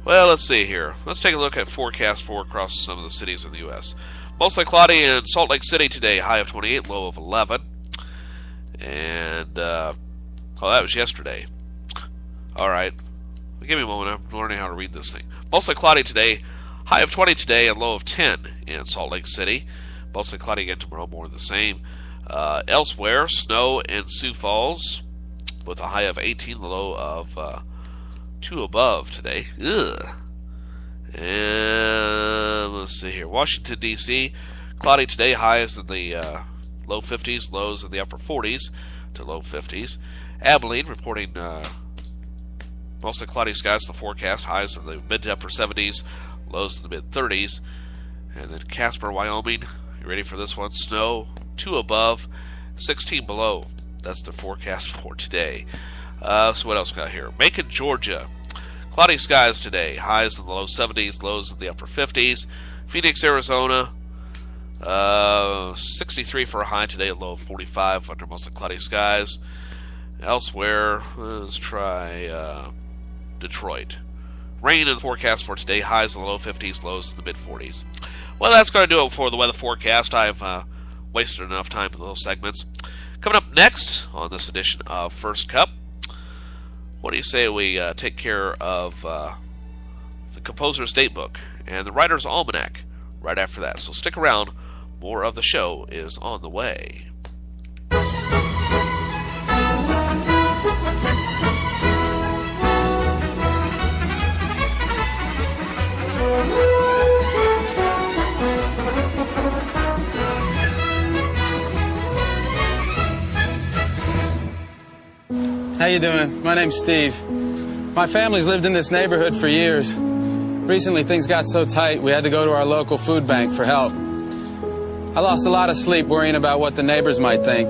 Well, let's see here. Let's take a look at forecast for across some of the cities in the U.S. Mostly cloudy in Salt Lake City today. High of 28, low of 11. And, that was yesterday. All right. Give me a moment. I'm learning how to read this thing. Mostly cloudy today. High of 20 today and low of 10 in Salt Lake City. Mostly cloudy again tomorrow, more of the same. Elsewhere, snow in Sioux Falls with a high of 18, low of 2 above today. Ugh. And let's see here. Washington, D.C. Cloudy today. Highs in the low 50s, lows in the upper 40s to low 50s. Abilene reporting mostly cloudy skies in the forecast. Highs in the mid to upper 70s, lows in the mid 30s. And then Casper, Wyoming. You ready for this one? Snow, 2 above, 16 below. That's the forecast for today. So what else got here? Macon, Georgia. Cloudy skies today. Highs in the low 70s, lows in the upper 50s. Phoenix, Arizona. 63 for a high today, a low of 45 under mostly cloudy skies. Elsewhere, let's try Detroit. Rain in the forecast for today. Highs in the low 50s, lows in the mid 40s. Well, that's going to do it for the weather forecast. I've wasted enough time in those segments. Coming up next on this edition of First Cup, what do you say we take care of the Composer's Datebook and the Writer's Almanac right after that? So stick around. More of the show is on the way. How you doing? My name's Steve. My family's lived in this neighborhood for years. Recently, things got so tight, we had to go to our local food bank for help. I lost a lot of sleep worrying about what the neighbors might think.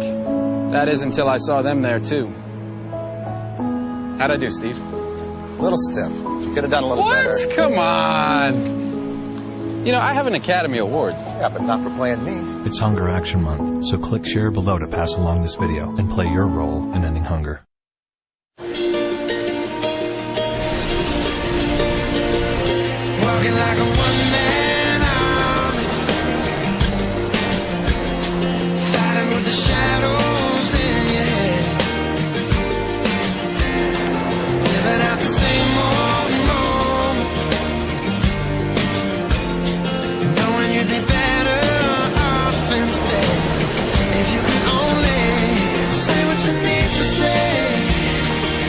That is until I saw them there, too. How'd I do, Steve? A little stiff. You could have done a little better. What? Come on. You know, I have an Academy Award. Yeah, but not for playing me. It's Hunger Action Month, so click share below to pass along this video and play your role in ending hunger. Walking like a one-man army, fighting with the shadows in your head, living out the same old moment, knowing you'd be better off instead if you could only say what you need to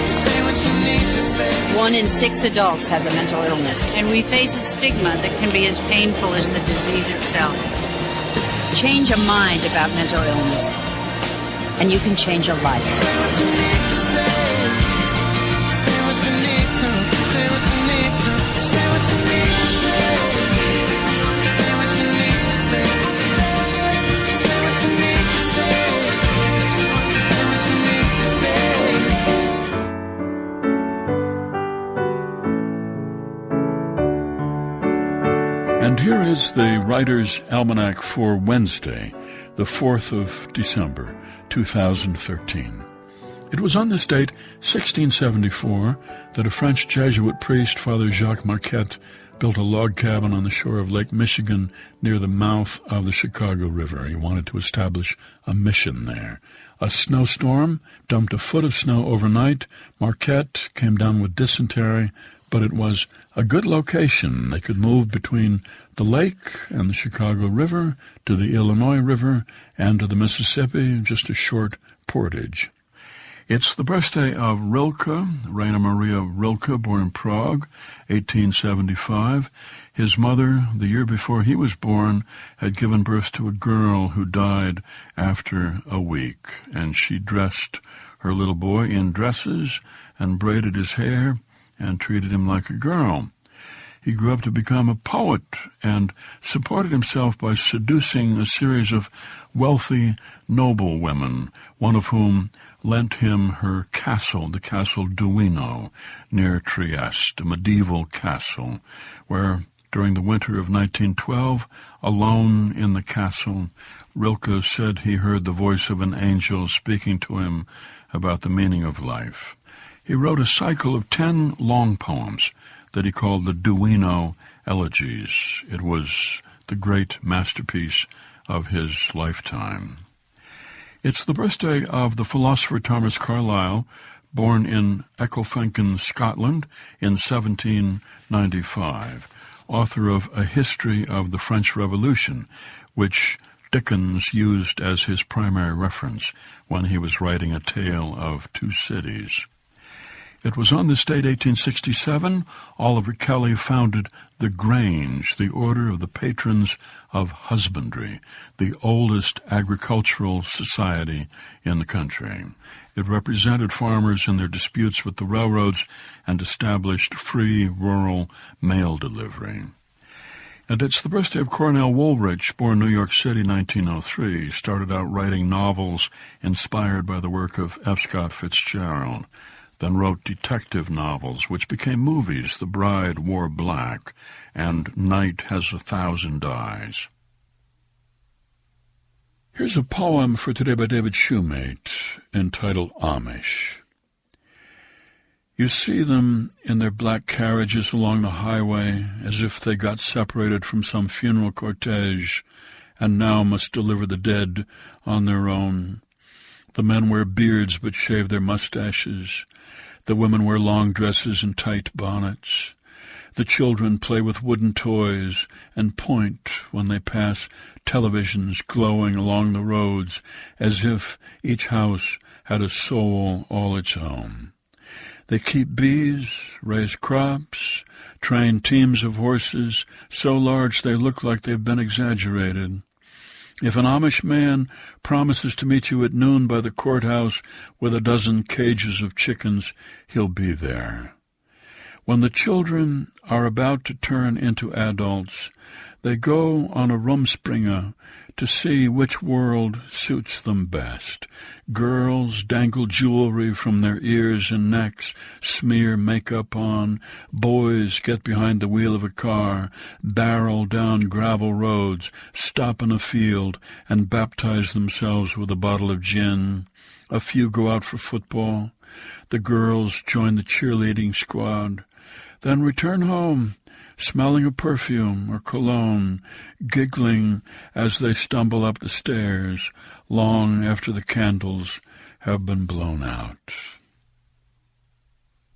say what you need to say. 1 in 6 adults has a mental illness, and we face a stigma that can be as painful as the disease itself. Change a mind about mental illness, and you can change a life. Say what you need to say. Say what you need to. Say what you need to. Say what you need to say. Say what you need to say. Say what you need to say. Say what you need to say. And here is the Writer's Almanac for Wednesday, the 4th of December, 2013. It was on this date, 1674, that a French Jesuit priest, Father Jacques Marquette, built a log cabin on the shore of Lake Michigan near the mouth of the Chicago River. He wanted to establish a mission there. A snowstorm dumped a foot of snow overnight. Marquette came down with dysentery, but it was a good location. They could move between the lake and the Chicago River to the Illinois River and to the Mississippi, just a short portage. It's the birthday of Rilke, Rainer Maria Rilke, born in Prague, 1875. His mother, the year before he was born, had given birth to a girl who died after a week, and she dressed her little boy in dresses and braided his hair and treated him like a girl. He grew up to become a poet and supported himself by seducing a series of wealthy noble women, one of whom lent him her castle, the Castle Duino, near Trieste, a medieval castle, where during the winter of 1912, alone in the castle, Rilke said he heard the voice of an angel speaking to him about the meaning of life. He wrote a cycle of 10 long poems that he called the Duino Elegies. It was the great masterpiece of his lifetime. It's the birthday of the philosopher Thomas Carlyle, born in Ecclefechan, Scotland, in 1795, author of A History of the French Revolution, which Dickens used as his primary reference when he was writing A Tale of Two Cities. It was on this date, 1867, Oliver Kelly founded the Grange, the Order of the Patrons of Husbandry, the oldest agricultural society in the country. It represented farmers in their disputes with the railroads and established free rural mail delivery. And it's the birthday of Cornell Woolrich, born New York City, 1903. He started out writing novels inspired by the work of F. Scott Fitzgerald, then wrote detective novels, which became movies, The Bride Wore Black and Night Has 1,000 Eyes. Here's a poem for today by David Shoemate, entitled Amish. You see them in their black carriages along the highway, as if they got separated from some funeral cortege, and now must deliver the dead on their own. The men wear beards but shave their mustaches. The women wear long dresses and tight bonnets. The children play with wooden toys and point when they pass televisions glowing along the roads, as if each house had a soul all its own. They keep bees, raise crops, train teams of horses so large they look like they've been exaggerated. If an Amish man promises to meet you at noon by the courthouse with a dozen cages of chickens, he'll be there. When the children are about to turn into adults, they go on a rumspringa to see which world suits them best. Girls dangle jewelry from their ears and necks, smear makeup on. Boys get behind the wheel of a car, barrel down gravel roads, stop in a field, and baptize themselves with a bottle of gin. A few go out for football. The girls join the cheerleading squad, then return home, smelling of perfume or cologne, giggling as they stumble up the stairs, long after the candles have been blown out.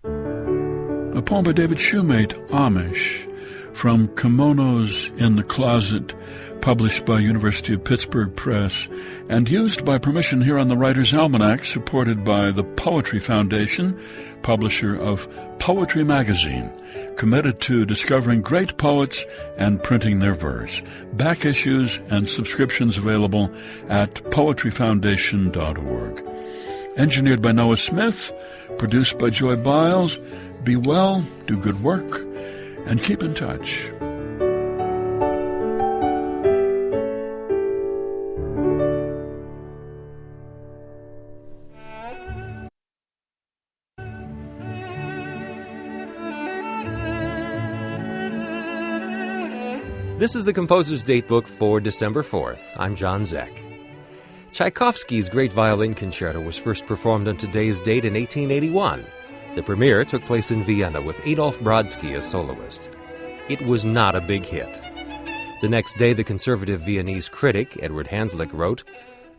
A poem by David Shoemate, Amish, from Kimonos in the Closet, published by University of Pittsburgh Press, and used by permission here on the Writer's Almanac, supported by the Poetry Foundation, publisher of Poetry Magazine, committed to discovering great poets and printing their verse. Back issues and subscriptions available at poetryfoundation.org. Engineered by Noah Smith, produced by Joy Biles. Be well, do good work, and keep in touch. This is the Composer's Datebook for December 4th. I'm John Zeck. Tchaikovsky's Great Violin Concerto was first performed on today's date in 1881. The premiere took place in Vienna with Adolf Brodsky as soloist. It was not a big hit. The next day, the conservative Viennese critic, Edward Hanslick, wrote,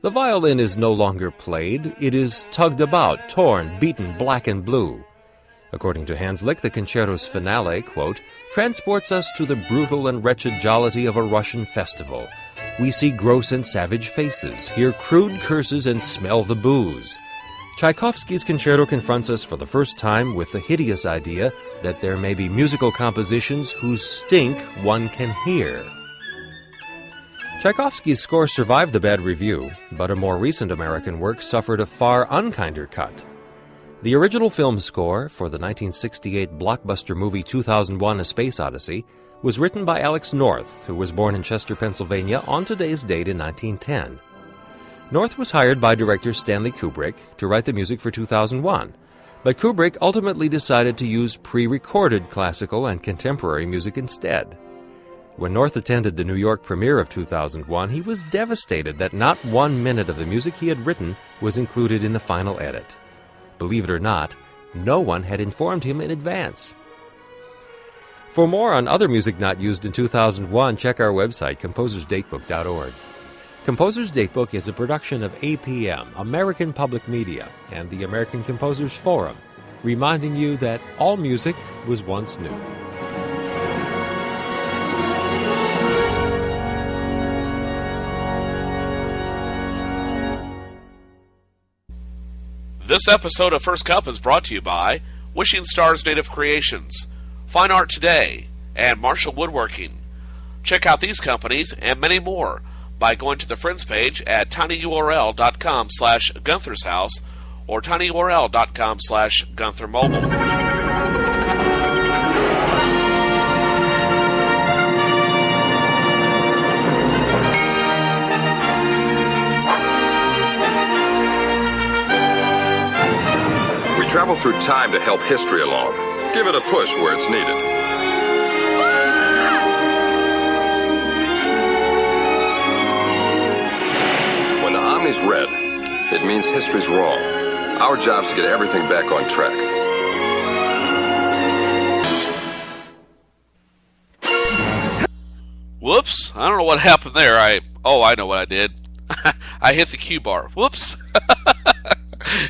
"The violin is no longer played. It is tugged about, torn, beaten black and blue." According to Hanslick, the concerto's finale, quote, transports us to the brutal and wretched jollity of a Russian festival. We see gross and savage faces, hear crude curses, and smell the booze. Tchaikovsky's concerto confronts us for the first time with the hideous idea that there may be musical compositions whose stink one can hear. Tchaikovsky's score survived the bad review, but a more recent American work suffered a far unkinder cut. The original film score for the 1968 blockbuster movie 2001: A Space Odyssey was written by Alex North, who was born in Chester, Pennsylvania on today's date in 1910. North was hired by director Stanley Kubrick to write the music for 2001, but Kubrick ultimately decided to use pre-recorded classical and contemporary music instead. When North attended the New York premiere of 2001, he was devastated that not 1 minute of the music he had written was included in the final edit. Believe it or not, no one had informed him in advance. For more on other music not used in 2001, check our website, composersdatebook.org. Composer's Datebook is a production of APM, American Public Media, and the American Composers Forum, reminding you that all music was once new. This episode of First Cup is brought to you by Wishing Stars Native Creations, Fine Art Today, and Marshall Woodworking. Check out these companies and many more by going to the Friends page at tinyurl.com/Gunther's House or tinyurl.com/Gunther Mobile. We travel through time to help history along. Give it a push where it's needed. When the Omni's red, it means history's wrong. Our job's to get everything back on track. Whoops, I don't know what happened there. I know what I did. I hit the cue bar. Whoops.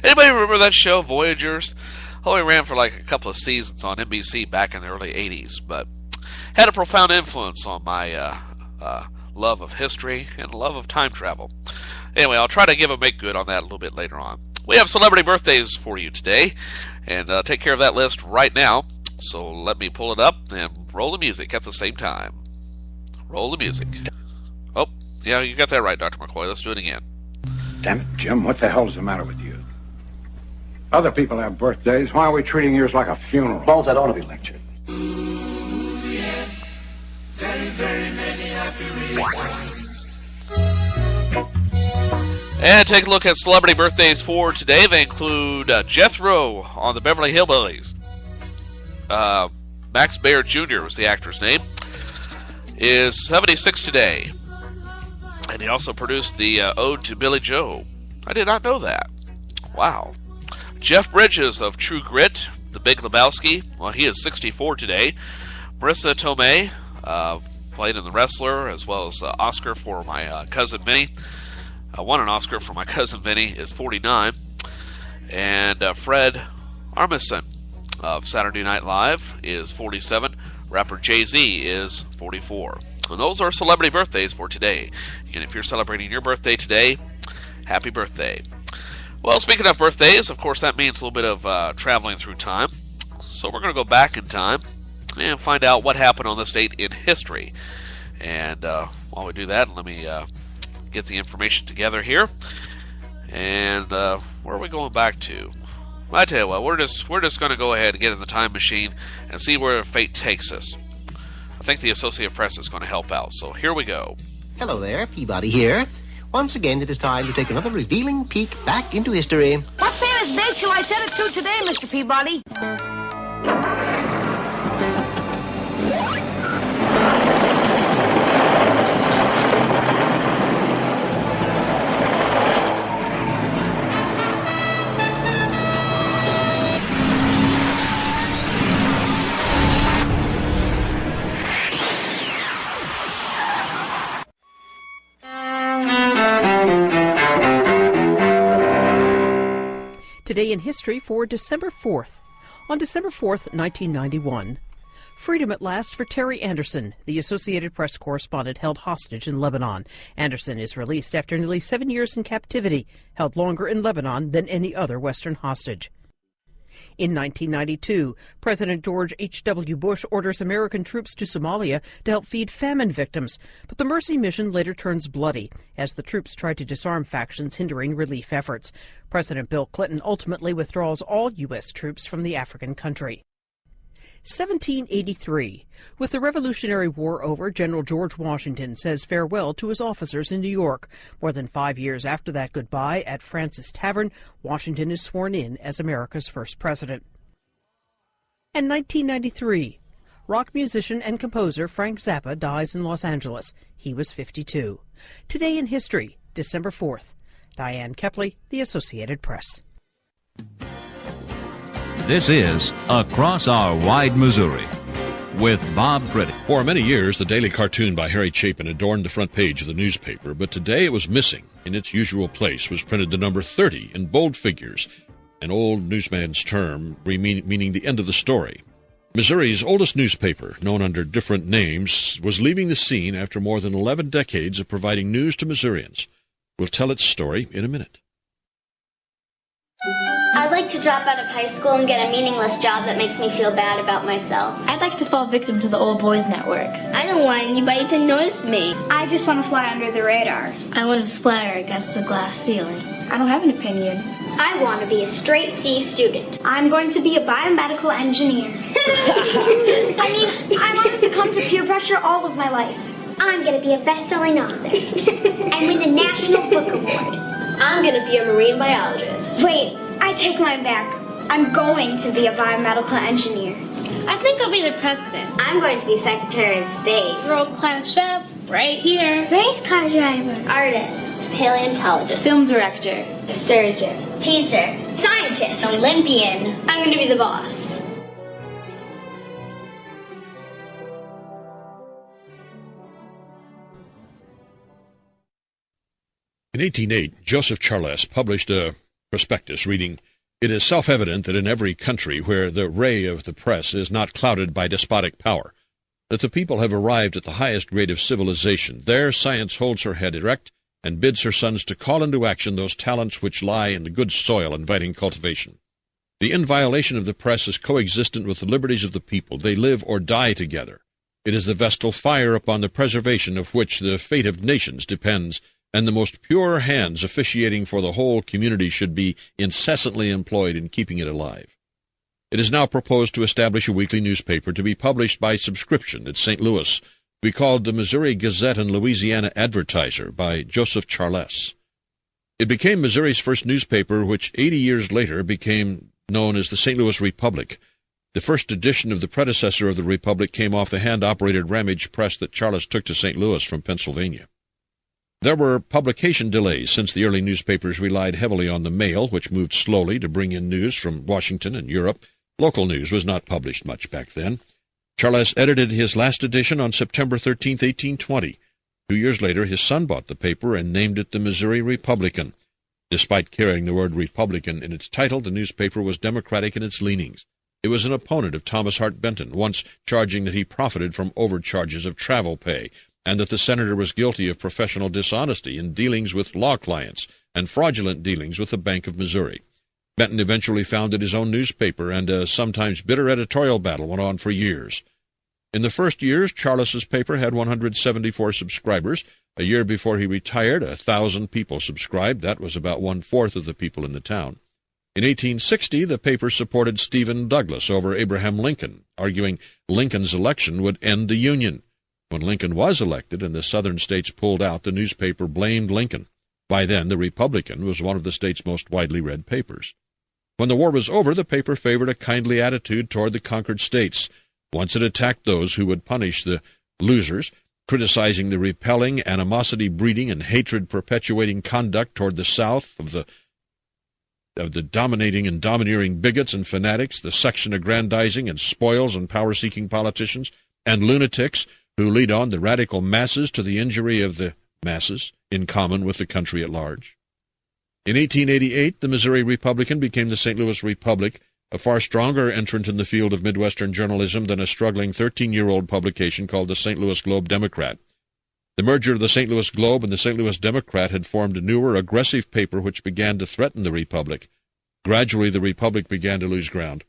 Anybody remember that show, Voyagers? Only ran for like a couple of seasons on NBC back in the early 80s, but had a profound influence on my love of history and love of time travel. Anyway, I'll try to make good on that a little bit later on. We have celebrity birthdays for you today, and take care of that list right now. So let me pull it up and roll the music at the same time. Roll the music. Oh, yeah, you got that right, Dr. McCoy. Let's do it again. Damn it, Jim, what the hell's the matter with you? Other people have birthdays. Why are we treating yours like a funeral? Balls, I don't want to be lectured. Very, very many happy reasons. And take a look at celebrity birthdays for today. They include Jethro on the Beverly Hillbillies. Max Baer Jr. was the actor's name. Is 76 today. And he also produced the Ode to Billy Joe. I did not know that. Wow. Jeff Bridges of True Grit, The Big Lebowski. Well, he is 64 today. Marissa Tomei played in The Wrestler, as well as Oscar for My Cousin Vinny. Won an Oscar for My Cousin Vinny, is 49. And Fred Armisen of Saturday Night Live is 47. Rapper Jay-Z is 44. And those are celebrity birthdays for today. And if you're celebrating your birthday today, happy birthday. Well, speaking of birthdays, of course, that means a little bit of traveling through time. So we're going to go back in time and find out what happened on this date in history. And while we do that, let me get the information together here. And where are we going back to? I tell you what, we're just going to go ahead and get in the time machine and see where fate takes us. I think the Associated Press is going to help out. So here we go. Hello there, Peabody here. Once again, it is time to take another revealing peek back into history. What famous date shall I set it to today, Mr. Peabody? Today in history for December 4th. On December 4th, 1991, freedom at last for Terry Anderson, the Associated Press correspondent held hostage in Lebanon. Anderson is released after nearly 7 years in captivity, held longer in Lebanon than any other Western hostage. In 1992, President George H.W. Bush orders American troops to Somalia to help feed famine victims, but the Mercy mission later turns bloody as the troops try to disarm factions hindering relief efforts. President Bill Clinton ultimately withdraws all U.S. troops from the African country. 1783. With the Revolutionary War over, General George Washington says farewell to his officers in New York. More than 5 years after that goodbye at Francis Tavern, Washington is sworn in as America's first president. And 1993. Rock musician and composer Frank Zappa dies in Los Angeles. He was 52. Today in history, December 4th. Diane Kepley, The Associated Press. This is Across Our Wide Missouri with Bob Priddy. For many years, the daily cartoon by Harry Chapin adorned the front page of the newspaper, but today it was missing. In its usual place was printed the number 30 in bold figures, an old newsman's term meaning the end of the story. Missouri's oldest newspaper, known under different names, was leaving the scene after more than 11 decades of providing news to Missourians. We'll tell its story in a minute. I'd like to drop out of high school and get a meaningless job that makes me feel bad about myself. I'd like to fall victim to the old boys network. I don't want anybody to notice me. I just want to fly under the radar. I want to splatter against the glass ceiling. I don't have an opinion. I want to be a straight C student. I'm going to be a biomedical engineer. I want to succumb to peer pressure all of my life. I'm going to be a best-selling author and win the National Book Award. I'm going to be a marine biologist. Wait, I take mine back. I'm going to be a biomedical engineer. I think I'll be the president. I'm going to be Secretary of State. World-class chef, right here. Race car driver. Artist. Paleontologist. Film director. Surgeon. Teacher. Scientist. Olympian. I'm going to be the boss. In 1808, Joseph Charles published a prospectus reading, "It is self-evident that in every country where the ray of the press is not clouded by despotic power, that the people have arrived at the highest grade of civilization. There science holds her head erect and bids her sons to call into action those talents which lie in the good soil inviting cultivation. The inviolation of the press is coexistent with the liberties of the people. They live or die together. It is the vestal fire upon the preservation of which the fate of nations depends, and the most pure hands officiating for the whole community should be incessantly employed in keeping it alive. It is now proposed to establish a weekly newspaper to be published by subscription at St. Louis, to be called the Missouri Gazette and Louisiana Advertiser by Joseph Charles. It became Missouri's first newspaper, which 80 years later became known as the St. Louis Republic. The first edition of the predecessor of the Republic came off the hand-operated Ramage press that Charles took to St. Louis from Pennsylvania. There were publication delays since the early newspapers relied heavily on the mail, which moved slowly to bring in news from Washington and Europe. Local news was not published much back then. Charles edited his last edition on September 13, 1820. 2 years later, his son bought the paper and named it the Missouri Republican. Despite carrying the word Republican in its title, the newspaper was Democratic in its leanings. It was an opponent of Thomas Hart Benton, once charging that he profited from overcharges of travel pay, and that the senator was guilty of professional dishonesty in dealings with law clients and fraudulent dealings with the Bank of Missouri. Benton eventually founded his own newspaper, and a sometimes bitter editorial battle went on for years. In the first years, Charles's paper had 174 subscribers. A year before he retired, 1,000 people subscribed. That was about one-fourth of the people in the town. In 1860, the paper supported Stephen Douglas over Abraham Lincoln, arguing Lincoln's election would end the Union. When Lincoln was elected and the southern states pulled out, the newspaper blamed Lincoln. By then, the Republican was one of the state's most widely read papers. When the war was over, the paper favored a kindly attitude toward the conquered states. Once it attacked those who would punish the losers, criticizing the repelling, animosity-breeding, and hatred-perpetuating conduct toward the South of the dominating and domineering bigots and fanatics, the section-aggrandizing and spoils and power-seeking politicians, and lunatics who lead on the radical masses to the injury of the masses, in common with the country at large. In 1888, the Missouri Republican became the St. Louis Republic, a far stronger entrant in the field of Midwestern journalism than a struggling 13-year-old publication called the St. Louis Globe-Democrat. The merger of the St. Louis Globe and the St. Louis Democrat had formed a newer, aggressive paper which began to threaten the Republic. Gradually, the Republic began to lose ground.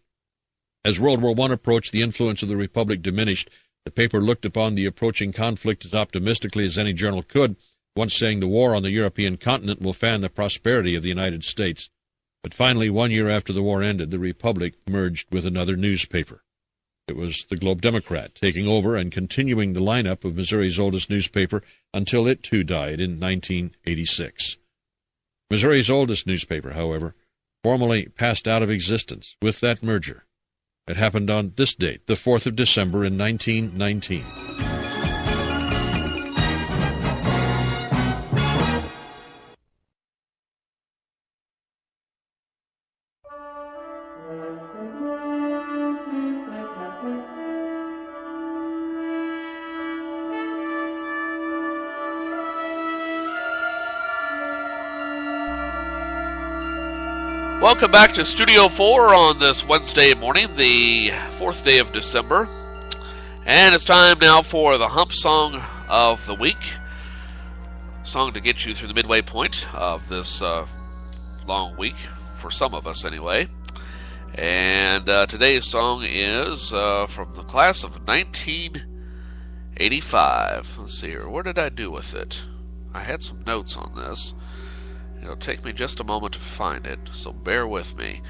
As World War I approached, the influence of the Republic diminished. The paper looked upon the approaching conflict as optimistically as any journal could, once saying the war on the European continent will fan the prosperity of the United States. But finally, 1 year after the war ended, the Republic merged with another newspaper. It was the Globe Democrat, taking over and continuing the lineup of Missouri's oldest newspaper until it too died in 1986. Missouri's oldest newspaper, however, formally passed out of existence with that merger. It happened on this date, the 4th of December in 1919. Welcome back to Studio 4 on this Wednesday morning, the 4th day of December. And it's time now for the Hump Song of the Week. Song to get you through the midway point of this long week, for some of us anyway. And today's song is from the class of 1985. Let's see here, what did I do with it? I had some notes on this. It'll take me just a moment to find it, so bear with me.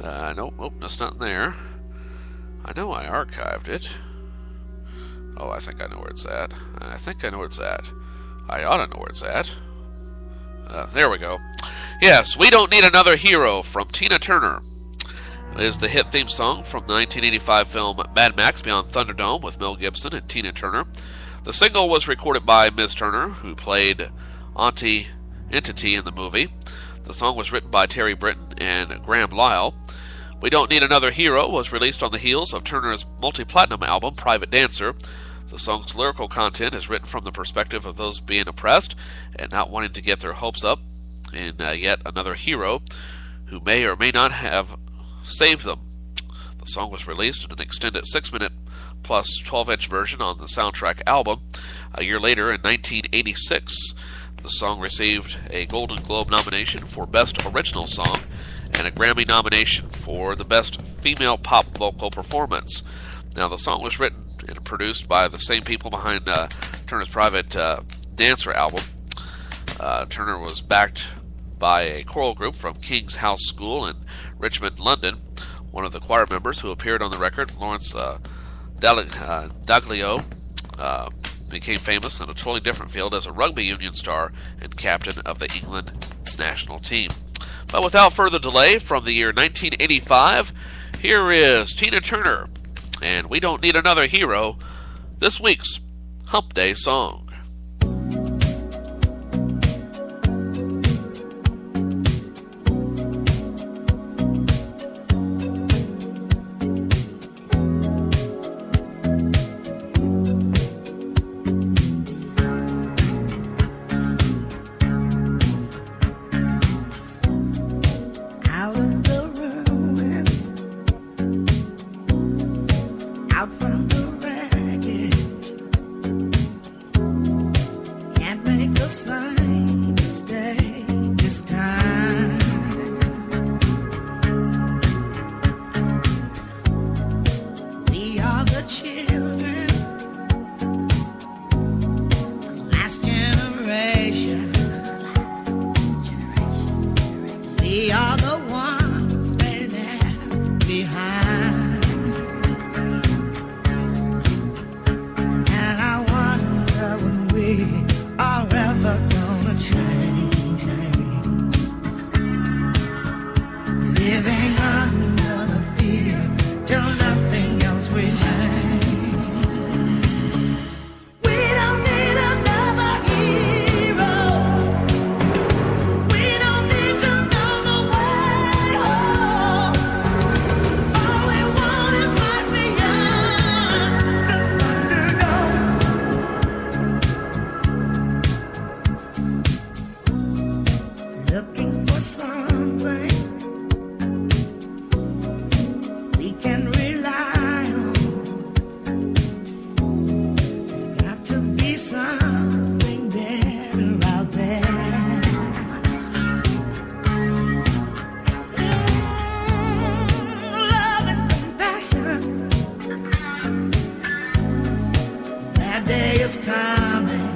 Nope, that's not there. I know I archived it. Oh, I think I know where it's at. I ought to know where it's at. There we go. Yes, We Don't Need Another Hero from Tina Turner. It is the hit theme song from the 1985 film Mad Max Beyond Thunderdome with Mel Gibson and Tina Turner. The single was recorded by Ms. Turner, who played Auntie Entity in the movie. The song was written by Terry Britton and Graham Lyle. We Don't Need Another Hero was released on the heels of Turner's multi-platinum album, Private Dancer. The song's lyrical content is written from the perspective of those being oppressed and not wanting to get their hopes up in yet another hero who may or may not have saved them. The song was released in an extended 6-minute plus 12-inch version on the soundtrack album. A year later, in 1986, the song received a Golden Globe nomination for Best Original Song and a Grammy nomination for the Best Female Pop Vocal Performance. Now, the song was written and produced by the same people behind Turner's Private Dancer album. Turner was backed by a choral group from King's House School in Richmond, London. One of the choir members who appeared on the record, Lawrence Daglio, became famous in a totally different field as a rugby union star and captain of the England national team. But without further delay, from the year 1985, here is Tina Turner, and We Don't Need Another Hero, this week's Hump Day song. Looking for something is coming.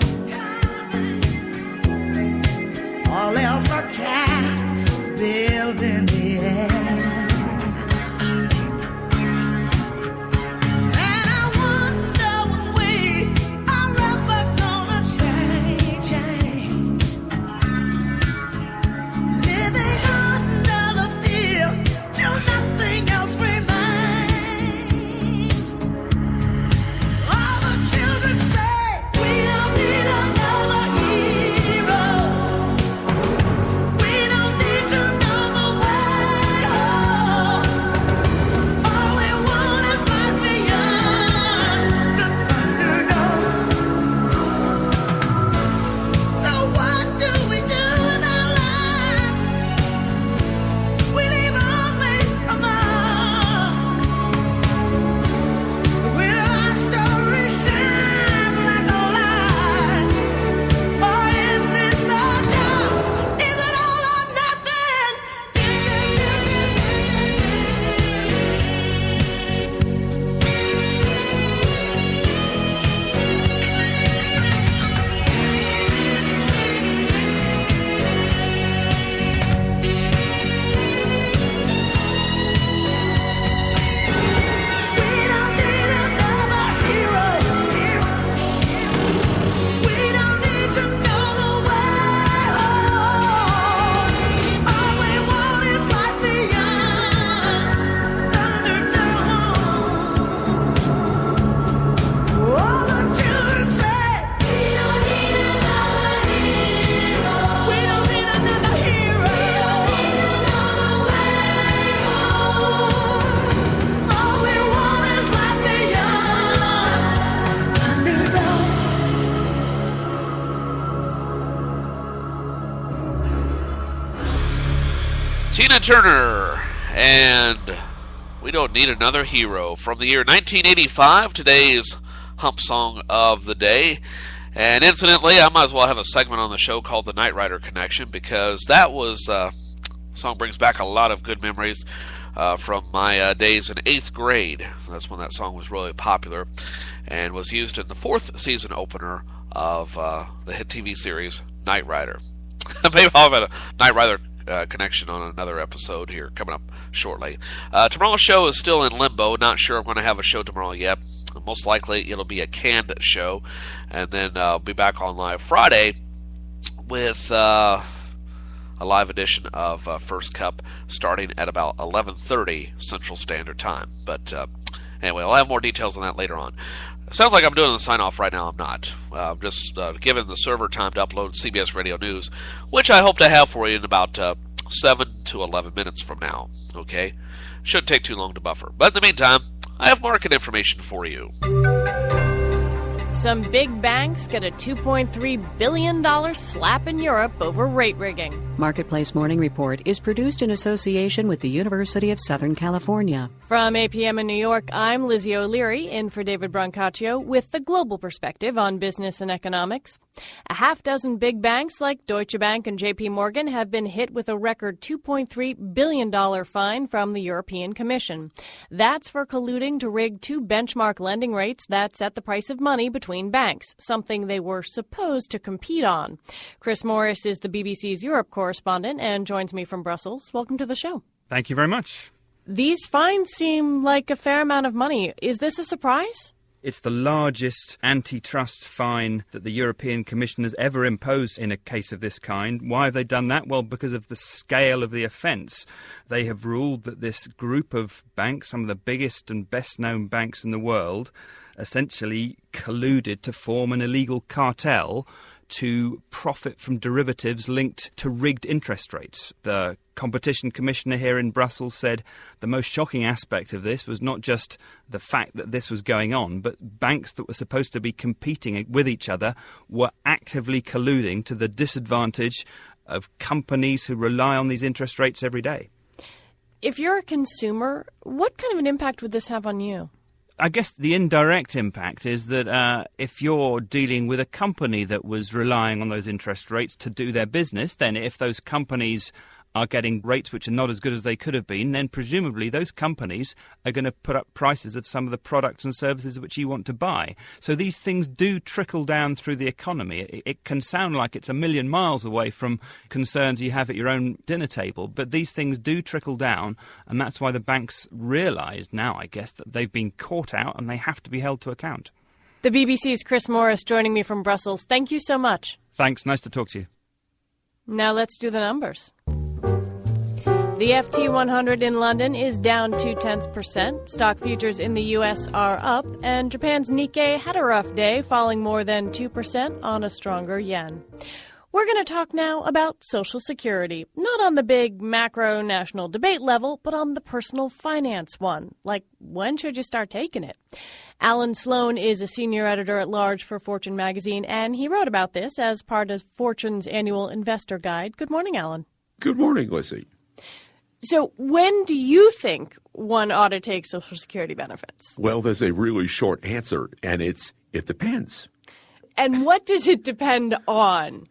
All else are castles built in the air. And I wonder when we are ever gonna change. Living under the fear till nothing else remains. All the children say we don't need another hero. We don't need to know the way home. All we want is life beyond the Thunderdome. So what do we do in our lives? We leave only a mark. Will our story shine like a light? Or in this the dark? Is it all or nothing? We don't need another hero. We don't need to know the way home. All we want is life beyond Thunderdome. All the children say we don't need another hero. We don't need another hero. All we want is life beyond Thunderdome. Tina Turner, and We Don't Need Another Hero from the year 1985, today's hump song of the day. And incidentally, I might as well have a segment on the show called The Knight Rider Connection, because that was, song brings back a lot of good memories from my days in 8th grade. That's when that song was really popular and was used in the 4th season opener of the hit TV series Knight Rider. Maybe I'll have a Knight Rider connection on another episode here coming up shortly. Tomorrow's show is still in limbo. Not sure I'm going to have a show tomorrow yet. Most likely it'll be a canned show, and then I'll be back on live Friday with a live edition of First Cup starting at about 11:30 Central Standard Time. But anyway, I'll have more details on that later on. It sounds like I'm doing the sign-off right now. I'm not. I'm just giving the server time to upload CBS Radio News, which I hope to have for you in about 7 to 11 minutes from now. Okay? Shouldn't take too long to buffer. But in the meantime, I have market information for you. Some big banks get a $2.3 billion slap in Europe over rate rigging. Marketplace Morning Report is produced in association with the University of Southern California. From APM in New York, I'm Lizzie O'Leary, in for David Brancaccio, with the global perspective on business and economics. A half dozen big banks like Deutsche Bank and JP Morgan have been hit with a record $2.3 billion fine from the European Commission. That's for colluding to rig two benchmark lending rates that set the price of money between banks, something they were supposed to compete on. Chris Morris is the BBC's Europe correspondent and joins me from Brussels. Welcome to the show. Thank you very much. These fines seem like a fair amount of money. Is this a surprise? It's the largest antitrust fine that the European Commission has ever imposed in a case of this kind. Why have they done that? Well, because of the scale of the offence. They have ruled that this group of banks, some of the biggest and best-known banks in the world, essentially colluded to form an illegal cartel to profit from derivatives linked to rigged interest rates. The competition commissioner here in Brussels said the most shocking aspect of this was not just the fact that this was going on, but banks that were supposed to be competing with each other were actively colluding to the disadvantage of companies who rely on these interest rates every day. If you're a consumer, what kind of an impact would this have on you? I guess the indirect impact is that if you're dealing with a company that was relying on those interest rates to do their business, then if those companies are getting rates which are not as good as they could have been, then presumably those companies are going to put up prices of some of the products and services which you want to buy. So these things do trickle down through the economy. It can sound like it's a million miles away from concerns you have at your own dinner table, but these things do trickle down, and that's why the banks realise now, I guess, that they've been caught out and they have to be held to account. The BBC's Chris Morris joining me from Brussels. Thank you so much. Thanks. Nice to talk to you. Now let's do the numbers. The FT 100 in London is down 0.2%. Stock futures in the U.S. are up, and Japan's Nikkei had a rough day, falling more than 2% on a stronger yen. We're going to talk now about Social Security, not on the big macro national debate level, but on the personal finance one. Like, when should you start taking it? Alan Sloan is a senior editor-at-large for Fortune magazine, and he wrote about this as part of Fortune's annual investor guide. Good morning, Alan. Good morning, Lizzie. So when do you think one ought to take Social Security benefits? Well, there's a really short answer, and it depends. And what does it depend on?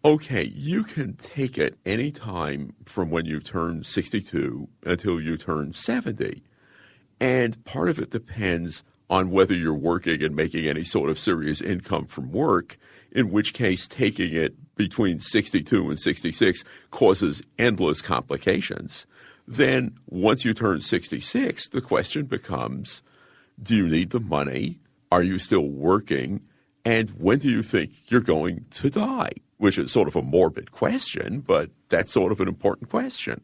Okay, you can take it any time from when you turn 62 until you turn 70. And part of it depends on whether you're working and making any sort of serious income from work, in which case taking it between 62 and 66 causes endless complications. Then once you turn 66, the question becomes, do you need the money? Are you still working? And when do you think you're going to die? Which is sort of a morbid question, but that's sort of an important question.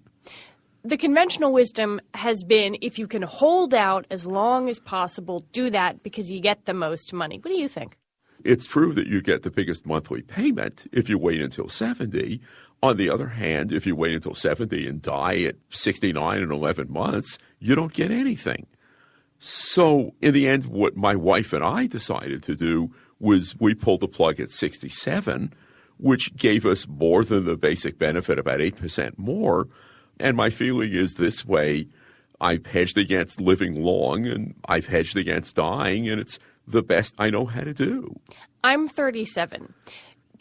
The conventional wisdom has been if you can hold out as long as possible, do that because you get the most money. What do you think? It's true that you get the biggest monthly payment if you wait until 70. On the other hand, if you wait until 70 and die at 69 and 11 months, you don't get anything. So in the end, what my wife and I decided to do was we pulled the plug at 67, which gave us more than the basic benefit, about 8% more. And my feeling is this way, I've hedged against living long and I've hedged against dying, and it's the best I know how to do. I'm 37.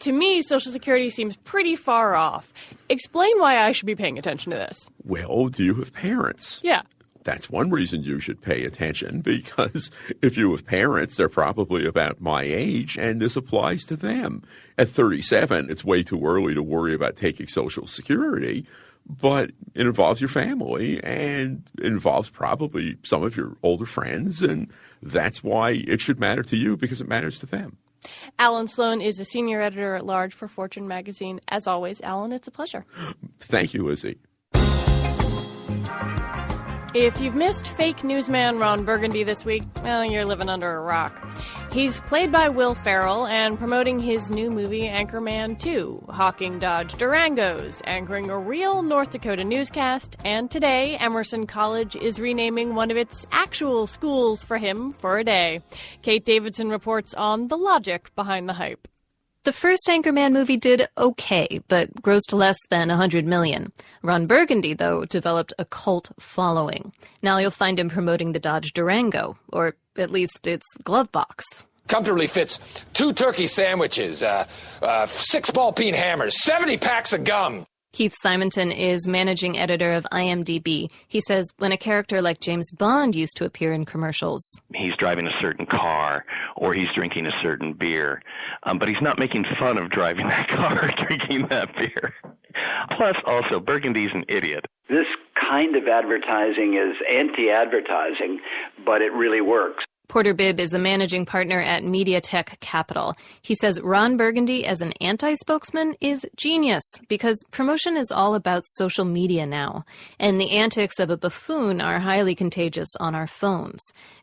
To me, Social Security seems pretty far off. Explain why I should be paying attention to this. Well, do you have parents? Yeah. That's one reason you should pay attention, because if you have parents, they're probably about my age, and this applies to them. At 37, it's way too early to worry about taking Social Security, but it involves your family, and it involves probably some of your older friends, and that's why it should matter to you, because it matters to them. Alan Sloan is a senior editor-at-large for Fortune magazine. As always, Alan, it's a pleasure. Thank you, Lizzie. If you've missed fake newsman Ron Burgundy this week, well, you're living under a rock. He's played by Will Ferrell and promoting his new movie Anchorman 2, hawking Dodge Durangos, anchoring a real North Dakota newscast, and today Emerson College is renaming one of its actual schools for him for a day. Kate Davidson reports on the logic behind the hype. The first Anchorman movie did okay, but grossed less than $100 million. Ron Burgundy, though, developed a cult following. Now you'll find him promoting the Dodge Durango, or at least its glove box. Comfortably fits 2 turkey sandwiches, 6 ball-peen hammers, 70 packs of gum. Keith Simonton is managing editor of IMDb. He says when a character like James Bond used to appear in commercials, he's driving a certain car or he's drinking a certain beer, but he's not making fun of driving that car or drinking that beer. Plus, also, Burgundy's an idiot. This kind of advertising is anti-advertising, but it really works. Porter Bibb is a managing partner at MediaTek Capital. He says Ron Burgundy as an anti-spokesman is genius because promotion is all about social media now, and the antics of a buffoon are highly contagious on our phones.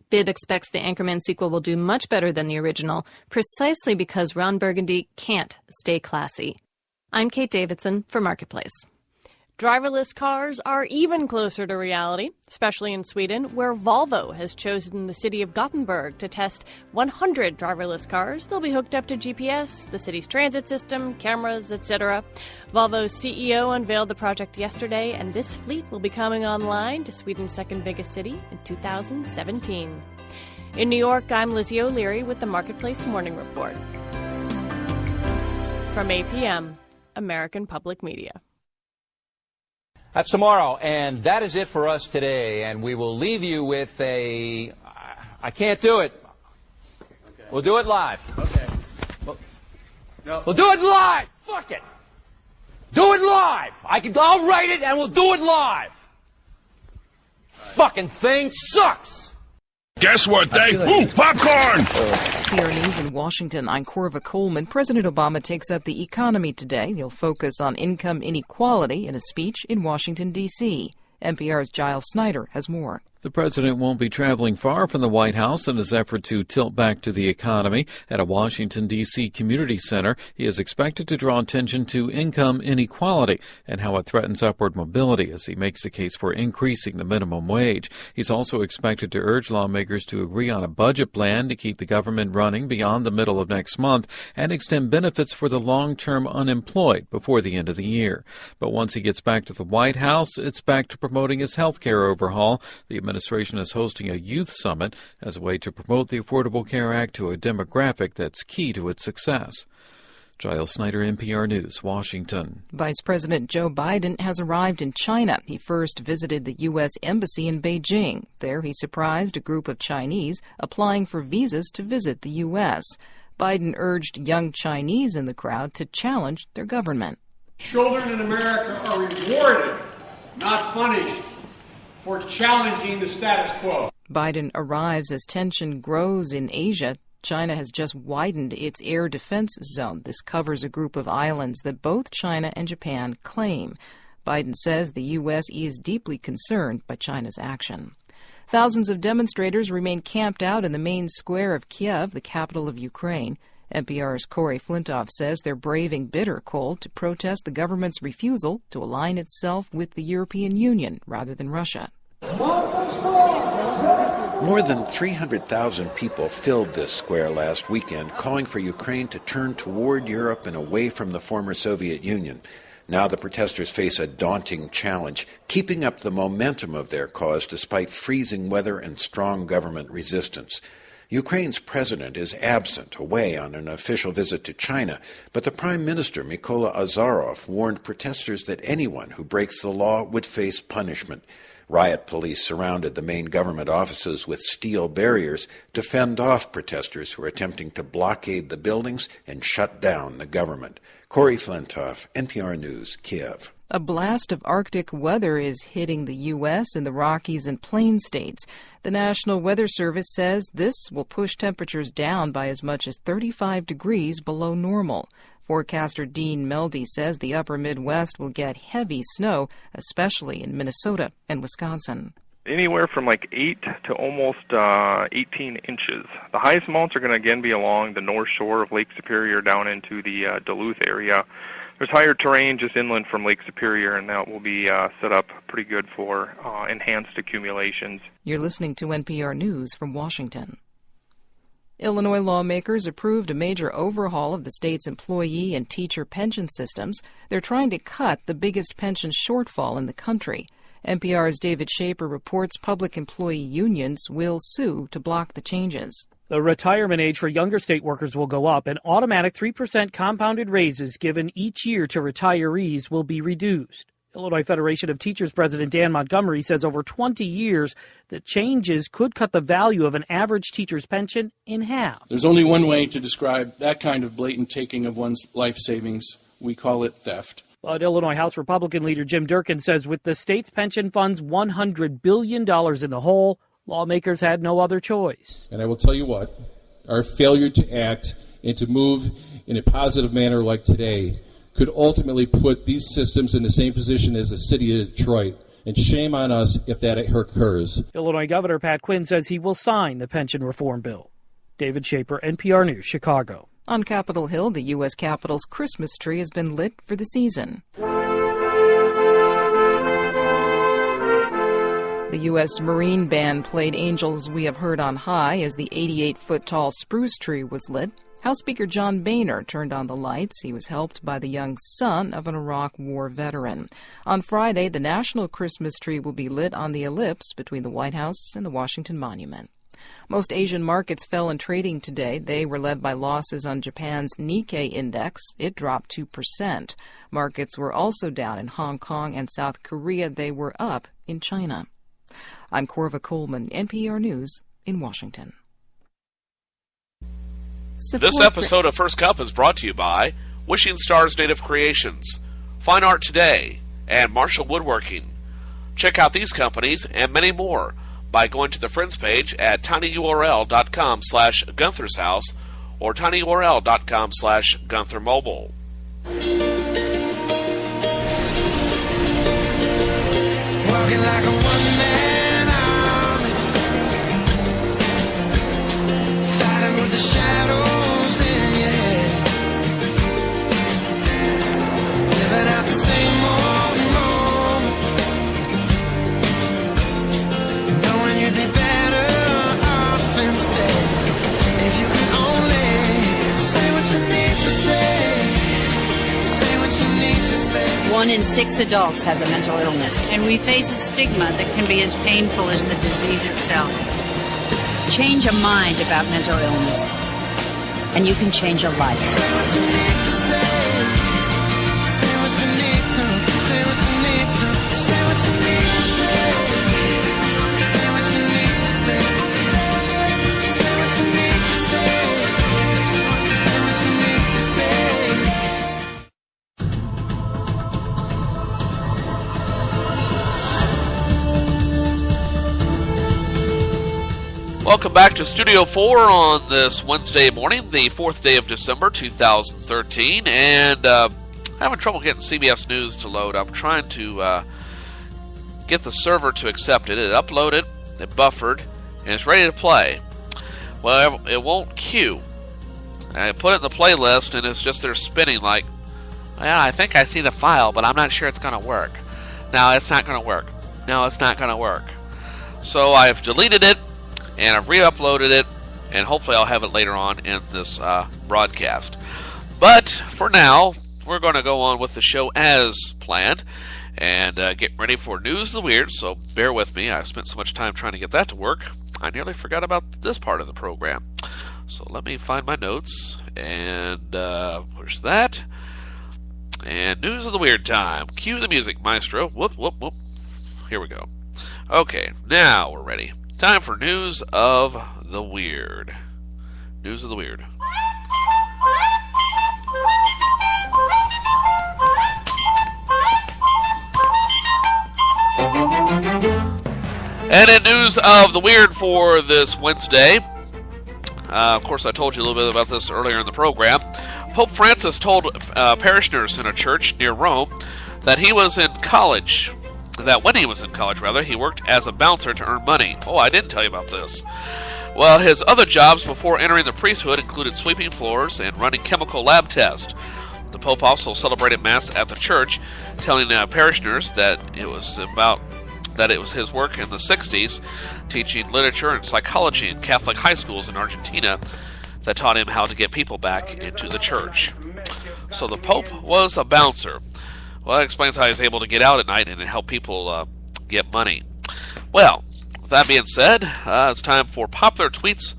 Bibb expects the Anchorman sequel will do much better than the original, precisely because Ron Burgundy can't stay classy. I'm Kate Davidson for Marketplace. Driverless cars are even closer to reality, especially in Sweden, where Volvo has chosen the city of Gothenburg to test 100 driverless cars. They'll be hooked up to GPS, the city's transit system, cameras, etc. Volvo's CEO unveiled the project yesterday, and this fleet will be coming online to Sweden's second biggest city in 2017. In New York, I'm Lizzie O'Leary with the Marketplace Morning Report. From APM, American Public Media. That's tomorrow, and that is it for us today. And we will leave you with a... I can't do it. Okay. We'll do it live. Okay. We'll do it live. Fuck it. Do it live. I'll write it, and we'll do it live. Fucking thing sucks. Guess what, Dave? Ooh, popcorn! PR News in Washington, I'm Corva Coleman. President Obama takes up the economy today. He'll focus on income inequality in a speech in Washington, D.C. NPR's Giles Snyder has more. The president won't be traveling far from the White House in his effort to tilt back to the economy. At a Washington, D.C. community center, he is expected to draw attention to income inequality and how it threatens upward mobility as he makes a case for increasing the minimum wage. He's also expected to urge lawmakers to agree on a budget plan to keep the government running beyond the middle of next month and extend benefits for the long-term unemployed before the end of the year. But once he gets back to the White House, it's back to promoting his health care overhaul. The administration is hosting a youth summit as a way to promote the Affordable Care Act to a demographic that's key to its success. Giles Snyder, NPR News, Washington. Vice President Joe Biden has arrived in China. He first visited the U.S. Embassy in Beijing. There he surprised a group of Chinese applying for visas to visit the U.S. Biden urged young Chinese in the crowd to challenge their government. Children in America are rewarded, not punished, for challenging the status quo. Biden arrives as tension grows in Asia. China has just widened its air defense zone. This covers a group of islands that both China and Japan claim. Biden says the U.S. is deeply concerned by China's action. Thousands of demonstrators remain camped out in the main square of Kiev, the capital of Ukraine. NPR's Corey Flintoff says they're braving bitter cold to protest the government's refusal to align itself with the European Union rather than Russia. More than 300,000 people filled this square last weekend, calling for Ukraine to turn toward Europe and away from the former Soviet Union. Now the protesters face a daunting challenge, keeping up the momentum of their cause despite freezing weather and strong government resistance. Ukraine's president is absent, away on an official visit to China, but the Prime Minister, Mykola Azarov, warned protesters that anyone who breaks the law would face punishment. Riot police surrounded the main government offices with steel barriers to fend off protesters who are attempting to blockade the buildings and shut down the government. Corey Flintoff, NPR News, Kiev. A blast of Arctic weather is hitting the U.S. in the Rockies and Plain states. The National Weather Service says this will push temperatures down by as much as 35 degrees below normal. Forecaster Dean Meldy says the upper Midwest will get heavy snow, especially in Minnesota and Wisconsin. Anywhere from like 8 to almost 18 inches. The highest amounts are going to again be along the north shore of Lake Superior down into the Duluth area. There's higher terrain just inland from Lake Superior, and that will be set up pretty good for enhanced accumulations. You're listening to NPR News from Washington. Illinois lawmakers approved a major overhaul of the state's employee and teacher pension systems. They're trying to cut the biggest pension shortfall in the country. NPR's David Shaper reports public employee unions will sue to block the changes. The retirement age for younger state workers will go up, and automatic 3% compounded raises given each year to retirees will be reduced. Illinois Federation of Teachers President Dan Montgomery says over 20 years, the changes could cut the value of an average teacher's pension in half. There's only one way to describe that kind of blatant taking of one's life savings. We call it theft. But Illinois House Republican leader Jim Durkin says with the state's pension funds $100 billion in the hole, lawmakers had no other choice. And I will tell you what, our failure to act and to move in a positive manner like today could ultimately put these systems in the same position as the city of Detroit. And shame on us if that occurs. Illinois Governor Pat Quinn says he will sign the pension reform bill. David Shaper, NPR News, Chicago. On Capitol Hill, the U.S. Capitol's Christmas tree has been lit for the season. The U.S. Marine Band played Angels We Have Heard on High as the 88-foot-tall spruce tree was lit. House Speaker John Boehner turned on the lights. He was helped by the young son of an Iraq War veteran. On Friday, the national Christmas tree will be lit on the ellipse between the White House and the Washington Monument. Most Asian markets fell in trading today. They were led by losses on Japan's Nikkei index. It dropped 2%. Markets were also down in Hong Kong and South Korea. They were up in China. I'm Corva Coleman, NPR News in Washington. This episode of First Cup is brought to you by Wishing Stars Native Creations, Fine Art Today, and Marshall Woodworking. Check out these companies and many more by going to the Friends page at tinyurl.com/Gunther's House or tinyurl.com/Gunther Mobile. Walking like a one-man army, fighting with the shadows in your head, living out the same old moment, knowing you'd be better off instead. If you could only say what you need to say what you need to say. 1 in 6 adults has a mental illness. And we face a stigma that can be as painful as the disease itself. Change a mind about mental illness, and you can change a life. Say what you need to say. Say what you need to. Say what you need to. Say what you need to say. Say what you need to say. Say what you need to say. Say what you need to say. Welcome back to Studio 4 on this Wednesday morning, the 4th day of December 2013, and I'm having trouble getting CBS News to load. I'm trying to get the server to accept it. It uploaded, it buffered, and it's ready to play. Well, it won't queue. I put it in the playlist, and it's just there spinning like, well, I think I see the file, but I'm not sure it's going to work. No, it's not going to work. No, it's not going to work. So I've deleted it, and I've re-uploaded it, and hopefully I'll have it later on in this broadcast. But for now, we're going to go on with the show as planned and get ready for News of the Weird, so bear with me. I spent so much time trying to get that to work, I nearly forgot about this part of the program. So let me find my notes, and where's that? And News of the Weird time. Cue the music, maestro. Whoop, whoop, whoop. Here we go. Okay, now we're ready. Time for News of the Weird. News of the Weird. And in News of the Weird for this Wednesday, of course I told you a little bit about this earlier in the program, Pope Francis told parishioners in a church near Rome that he was in college. That when he was in college, he worked as a bouncer to earn money. Oh, I didn't tell you about this. Well, his other jobs before entering the priesthood included sweeping floors and running chemical lab tests. The Pope also celebrated Mass at the church, telling parishioners that it was his work in the 60s, teaching literature and psychology in Catholic high schools in Argentina, that taught him how to get people back into the church. So the Pope was a bouncer. Well, that explains how he's able to get out at night and help people get money. Well, with that being said, it's time for popular tweets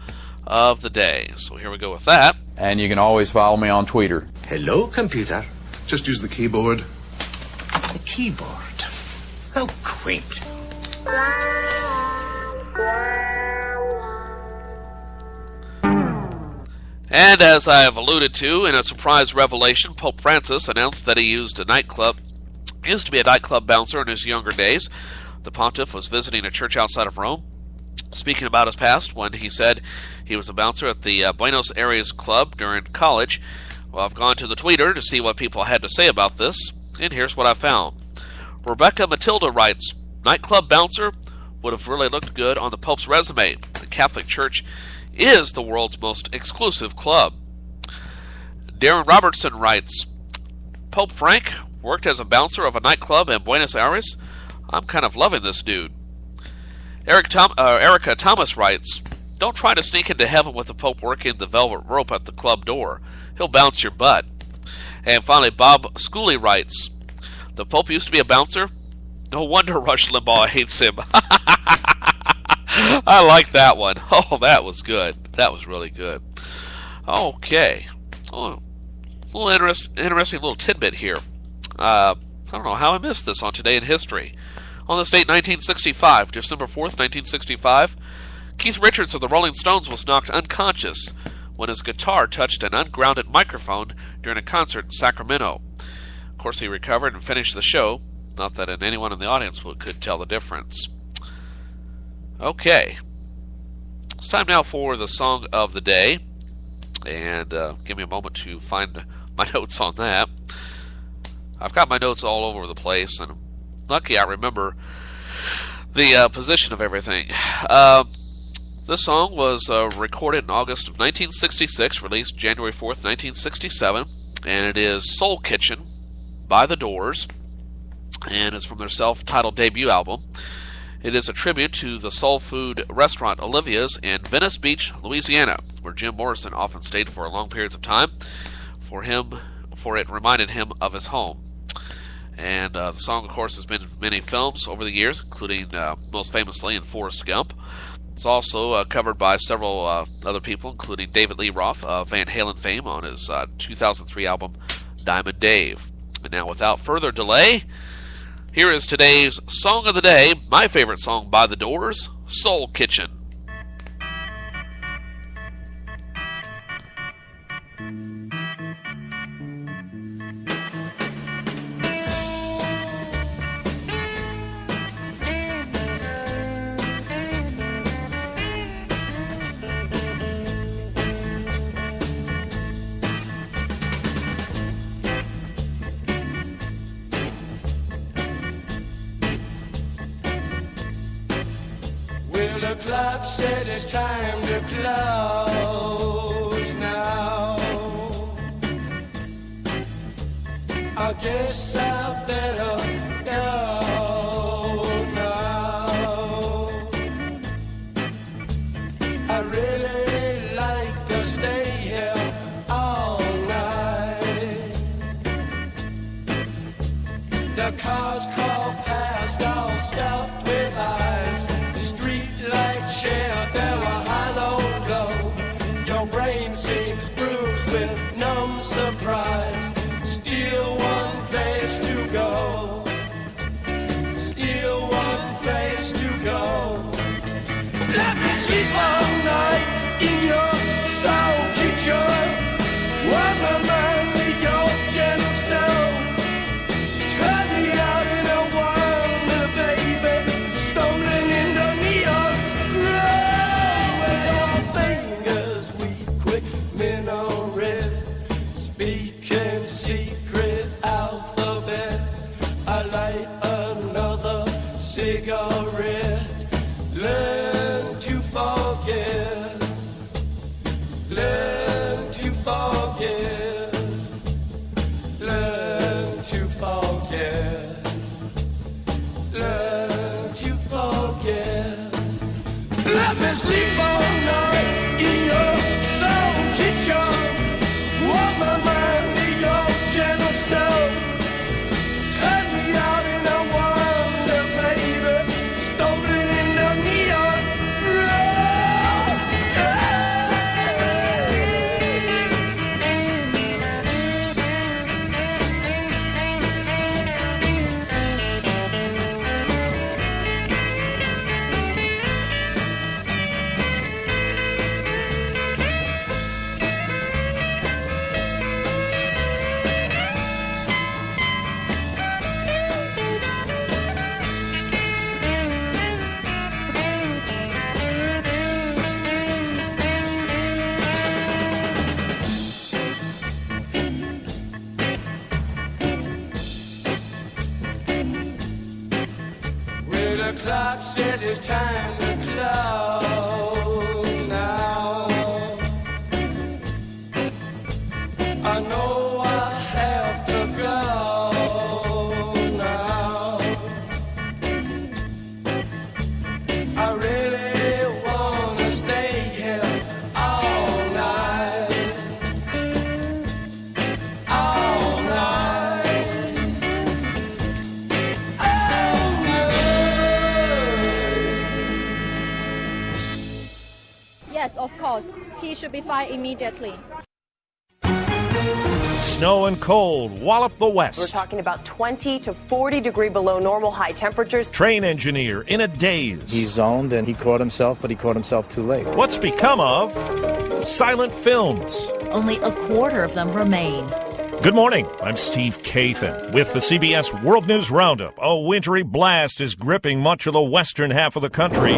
of the day. So here we go with that. And you can always follow me on Twitter. Hello, computer. Just use the keyboard. The keyboard? How quaint. And as I have alluded to, in a surprise revelation, Pope Francis announced that he used to be a nightclub bouncer in his younger days. The pontiff was visiting a church outside of Rome, speaking about his past when he said he was a bouncer at the Buenos Aires Club during college. Well, I've gone to the Twitter to see what people had to say about this, and here's what I found. Rebecca Matilda writes, nightclub bouncer would have really looked good on the Pope's resume. The Catholic Church is the world's most exclusive club. Darren Robertson writes, Pope Frank worked as a bouncer of a nightclub in Buenos Aires. I'm kind of loving this dude. Erica Thomas writes, don't try to sneak into heaven with the Pope working the velvet rope at the club door. He'll bounce your butt. And finally, Bob Schooley writes, the Pope used to be a bouncer? No wonder Rush Limbaugh hates him. I like that one. Oh, that was good. That was really good. Okay. Oh, a little interesting little tidbit here. I don't know how I missed this on Today in History. On this date, 1965, December 4th, 1965, Keith Richards of the Rolling Stones was knocked unconscious when his guitar touched an ungrounded microphone during a concert in Sacramento. Of course, he recovered and finished the show. Not that anyone in the audience could tell the difference. Okay. It's time now for the song of the day. And give me a moment to find my notes on that. I've got my notes all over the place, and lucky I remember the position of everything. This song was recorded in August of 1966, released January 4th, 1967, and it is Soul Kitchen by The Doors, and it's from their self-titled debut album. It is a tribute to the soul food restaurant Olivia's in Venice Beach, Louisiana, where Jim Morrison often stayed for long periods of time. For it reminded him of his home. And the song, of course, has been in many films over the years, including most famously in Forrest Gump. It's also covered by several other people, including David Lee Roth of Van Halen fame on his 2003 album Diamond Dave. And now, without further delay, here is today's Song of the Day, my favorite song by The Doors, Soul Kitchen. The clock says it's time to close now. I guess I better go now. I really like to stay here all night. The cars crawl past all stuffed with eyes. Lights share their hollow glow. Your brain seems bruised with numb surprise. Still one place to go. Still one place to go. Let me sleep all night in your soul kitchen. Warm my mind with your gentle snow. Turn me out in a wonder, baby. Stumbling in the neon. Speaking secret alphabets, I light another cigarette. Learn to forget. Learn to forget. Learn to forget. Learn to forget. Let me sleep all night in your soul kitchen. Warm my mind with your gentle snow. Turn me out in a wonder, baby. Stumbling in the neon glow. The clock says it's time to close now. I know I have to go now. I really wanna stay here all night. All night. All night. Yes, of course. He should be fired immediately. Snow and cold wallop the West. We're talking about 20 to 40 degree below normal high temperatures. Train engineer in a daze. He zoned and he caught himself, but he caught himself too late. What's become of silent films? Only a quarter of them remain. Good morning. I'm Steve Kathan with the CBS World News Roundup. A wintry blast is gripping much of the western half of the country.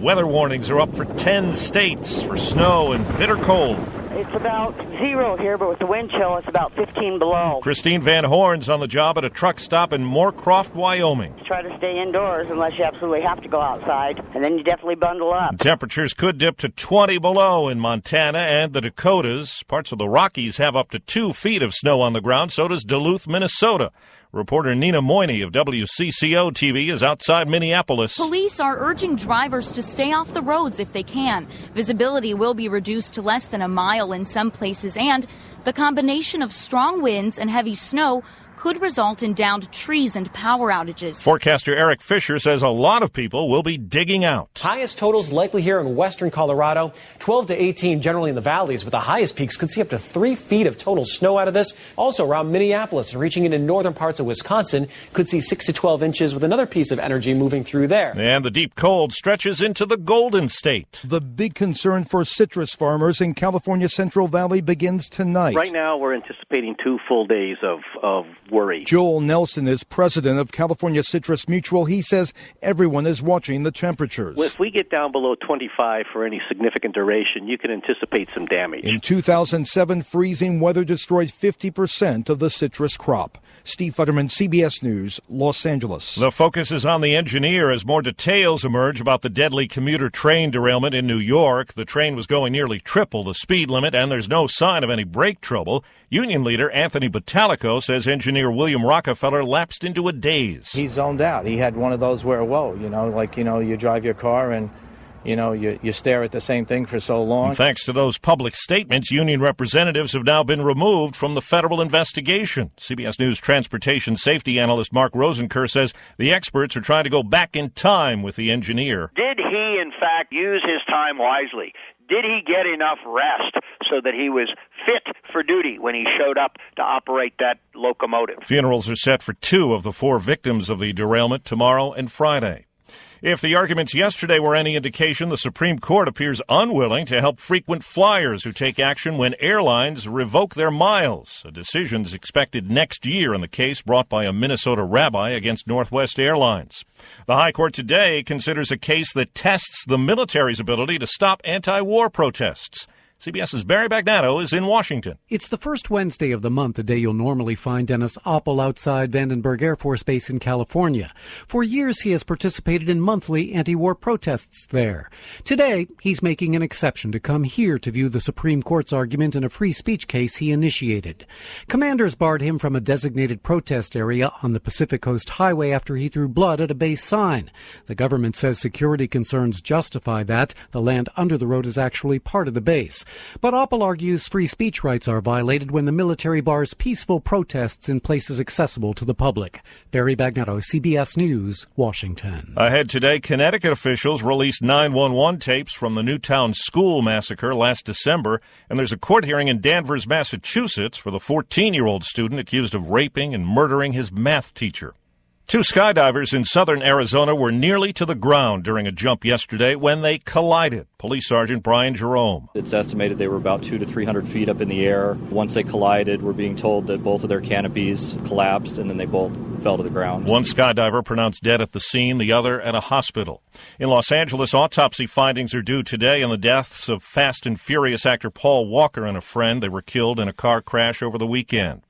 Weather warnings are up for 10 states for snow and bitter cold. It's about 0 here, but with the wind chill, it's about 15 below. Christine Van Horn's on the job at a truck stop in Moorcroft, Wyoming. Try to stay indoors unless you absolutely have to go outside, and then you definitely bundle up. Temperatures could dip to 20 below in Montana and the Dakotas. Parts of the Rockies have up to 2 feet of snow on the ground. So does Duluth, Minnesota. Reporter Nina Moyney of WCCO-TV is outside Minneapolis. Police are urging drivers to stay off the roads if they can. Visibility will be reduced to less than a mile in some places, and the combination of strong winds and heavy snow could result in downed trees and power outages. Forecaster Eric Fisher says a lot of people will be digging out. Highest totals likely here in western Colorado, 12 to 18 generally in the valleys, with the highest peaks could see up to 3 feet of total snow out of this. Also around Minneapolis and reaching into northern parts of Wisconsin, could see 6 to 12 inches with another piece of energy moving through there. And the deep cold stretches into the Golden State. The big concern for citrus farmers in California's Central Valley begins tonight. Right now we're anticipating 2 full days of worry. Joel Nelson is president of California Citrus Mutual. He says everyone is watching the temperatures. If we get down below 25 for any significant duration, you can anticipate some damage. In 2007, freezing weather destroyed 50% of the citrus crop. Steve Futterman, CBS News, Los Angeles. The focus is on the engineer as more details emerge about the deadly commuter train derailment in New York. The train was going nearly triple the speed limit, and there's no sign of any brake trouble. Union leader Anthony Bottalico says engineer William Rockefeller lapsed into a daze. He zoned out. He had one of those where, you drive your car and you stare at the same thing for so long. And thanks to those public statements, union representatives have now been removed from the federal investigation. CBS News transportation safety analyst Mark Rosenker says the experts are trying to go back in time with the engineer. Did he, in fact, use his time wisely? Did he get enough rest so that he was fit for duty when he showed up to operate that locomotive? Funerals are set for 2 of the 4 victims of the derailment tomorrow and Friday. If the arguments yesterday were any indication, the Supreme Court appears unwilling to help frequent flyers who take action when airlines revoke their miles. A decision is expected next year in the case brought by a Minnesota rabbi against Northwest Airlines. The High Court today considers a case that tests the military's ability to stop anti-war protests. CBS's Barry Bagnato is in Washington. It's the first Wednesday of the month, a day you'll normally find Dennis Oppel outside Vandenberg Air Force Base in California. For years, he has participated in monthly anti-war protests there. Today, he's making an exception to come here to view the Supreme Court's argument in a free speech case he initiated. Commanders barred him from a designated protest area on the Pacific Coast Highway after he threw blood at a base sign. The government says security concerns justify that. The land under the road is actually part of the base. But Oppel argues free speech rights are violated when the military bars peaceful protests in places accessible to the public. Barry Bagnato, CBS News, Washington. Ahead today, Connecticut officials released 911 tapes from the Newtown school massacre last December, and there's a court hearing in Danvers, Massachusetts for the 14-year-old student accused of raping and murdering his math teacher. 2 skydivers in southern Arizona were nearly to the ground during a jump yesterday when they collided. Police Sergeant Brian Jerome. It's estimated they were about 200 to 300 feet up in the air. Once they collided, we're being told that both of their canopies collapsed and then they both fell to the ground. One skydiver pronounced dead at the scene, the other at a hospital. In Los Angeles, autopsy findings are due today on the deaths of Fast and Furious actor Paul Walker and a friend. They were killed in a car crash over the weekend.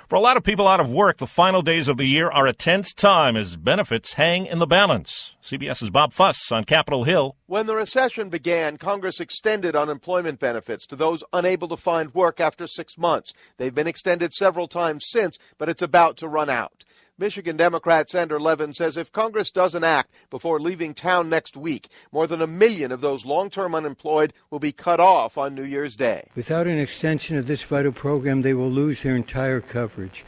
For a lot of people out of work, the final days of the year are a tense time as benefits hang in the balance. CBS's Bob Fuss on Capitol Hill. When the recession began, Congress extended unemployment benefits to those unable to find work after 6 months. They've been extended several times since, but it's about to run out. Michigan Democrat Sander Levin says if Congress doesn't act before leaving town next week, more than 1 million of those long-term unemployed will be cut off on New Year's Day. Without an extension of this vital program, they will lose their entire coverage.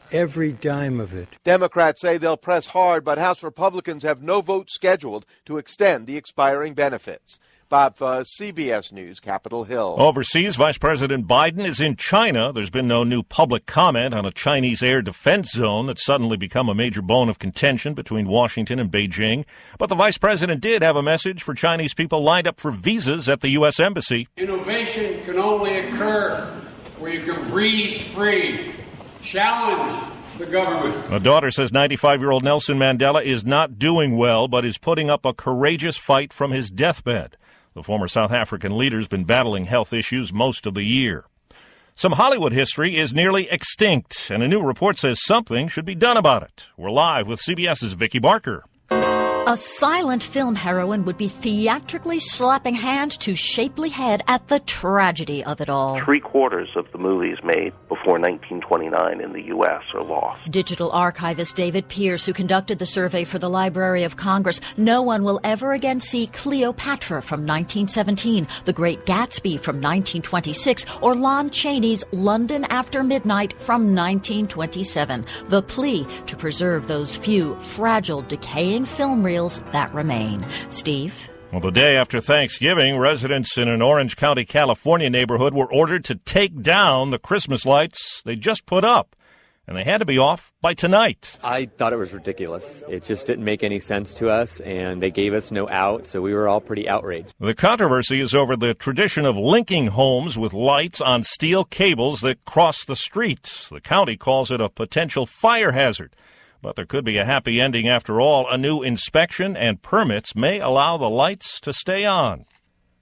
Every dime of it. Democrats say they'll press hard, but House Republicans have no vote scheduled to extend the expiring benefits. Bob Fuzz, CBS News, Capitol Hill. Overseas, Vice President Biden is in China. There's been no new public comment on a Chinese air defense zone that's suddenly become a major bone of contention between Washington and Beijing. But the vice president did have a message for Chinese people lined up for visas at the U.S. Embassy. Innovation can only occur where you can breathe free. Challenge the government. A daughter says 95-year-old Nelson Mandela is not doing well, but is putting up a courageous fight from his deathbed. The former South African leader's been battling health issues most of the year. Some Hollywood history is nearly extinct, and a new report says something should be done about it. We're live with CBS's Vicki Barker. A silent film heroine would be theatrically slapping hand to shapely head at the tragedy of it all. 3/4 of the movies made before 1929 in the U.S. are lost. Digital archivist David Pierce, who conducted the survey for the Library of Congress, no one will ever again see Cleopatra from 1917, The Great Gatsby from 1926, or Lon Chaney's London After Midnight from 1927. The plea to preserve those few fragile, decaying film reels that remain. Steve? Well, the day after Thanksgiving, residents in an Orange County, California neighborhood were ordered to take down the Christmas lights they just put up, and they had to be off by tonight. I thought it was ridiculous. It just didn't make any sense to us, and they gave us no out, so we were all pretty outraged. The controversy is over the tradition of linking homes with lights on steel cables that cross the streets. The county calls it a potential fire hazard. But there could be a happy ending after all. A new inspection and permits may allow the lights to stay on.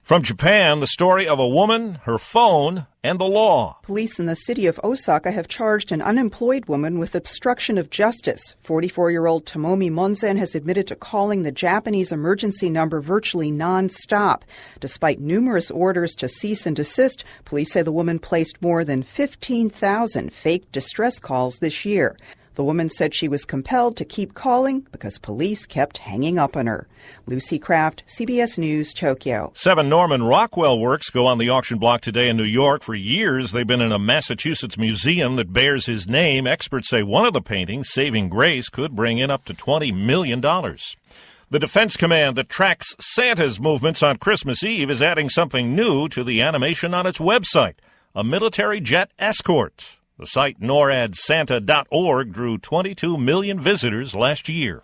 From Japan, the story of a woman, her phone, and the law. Police in the city of Osaka have charged an unemployed woman with obstruction of justice. 44-year-old Tomomi Monzen has admitted to calling the Japanese emergency number virtually non-stop. Despite numerous orders to cease and desist, police say the woman placed more than 15,000 fake distress calls this year. The woman said she was compelled to keep calling because police kept hanging up on her. Lucy Kraft, CBS News, Tokyo. 7 Norman Rockwell works go on the auction block today in New York. For years, they've been in a Massachusetts museum that bears his name. Experts say one of the paintings, Saving Grace, could bring in up to $20 million. The Defense Command that tracks Santa's movements on Christmas Eve is adding something new to the animation on its website, a military jet escort. The site noradsanta.org drew 22 million visitors last year.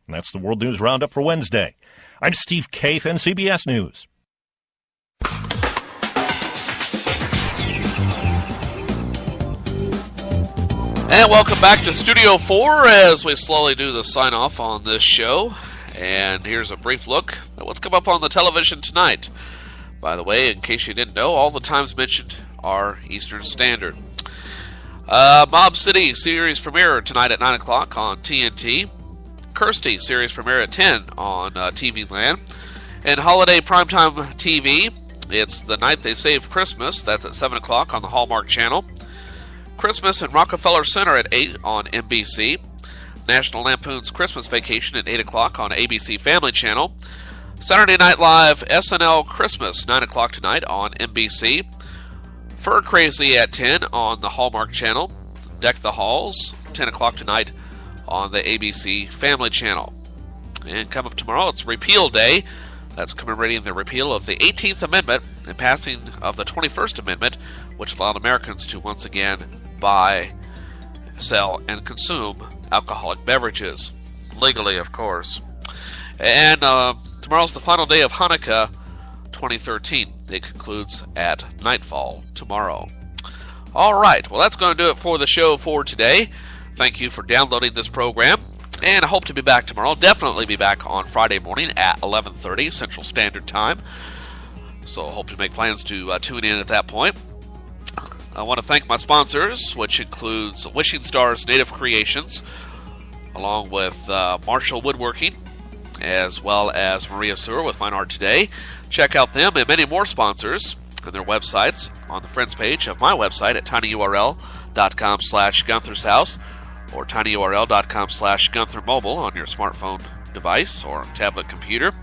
And that's the World News Roundup for Wednesday. I'm Steve Kathan, CBS News. And welcome back to Studio 4 as we slowly do the sign-off on this show. And here's a brief look at what's come up on the television tonight. By the way, in case you didn't know, all the times mentioned are Eastern Standard. Mob City series premiere tonight at 9 o'clock on TNT. Kirstie series premiere at 10 on TV Land. And Holiday Primetime TV, it's The Night They Saved Christmas. That's at 7 o'clock on the Hallmark Channel. Christmas in Rockefeller Center at 8 on NBC. National Lampoon's Christmas Vacation at 8 o'clock on ABC Family Channel. Saturday Night Live SNL Christmas, 9 o'clock tonight on NBC. Fur Crazy at 10 on the Hallmark Channel. Deck the Halls, 10 o'clock tonight on the ABC Family Channel. And come up tomorrow, it's Repeal Day. That's commemorating the repeal of the 18th Amendment and passing of the 21st Amendment, which allowed Americans to once again buy, sell, and consume alcoholic beverages. Legally, of course. And tomorrow's the final day of Hanukkah 2013. It concludes at nightfall tomorrow. All right, well, that's going to do it for the show for today. Thank you for downloading this program, and I hope to be back tomorrow. Definitely be back on Friday morning at 11:30 Central Standard Time. So I hope to make plans to tune in at that point. I want to thank my sponsors, which includes Wishing Stars Native Creations, along with Marshall Woodworking, as well as Maria Sewer with Fine Art Today. Check out them and many more sponsors and their websites on the Friends page of my website at tinyurl.com/Gunther's House or tinyurl.com/GuntherMobile on your smartphone device or tablet computer.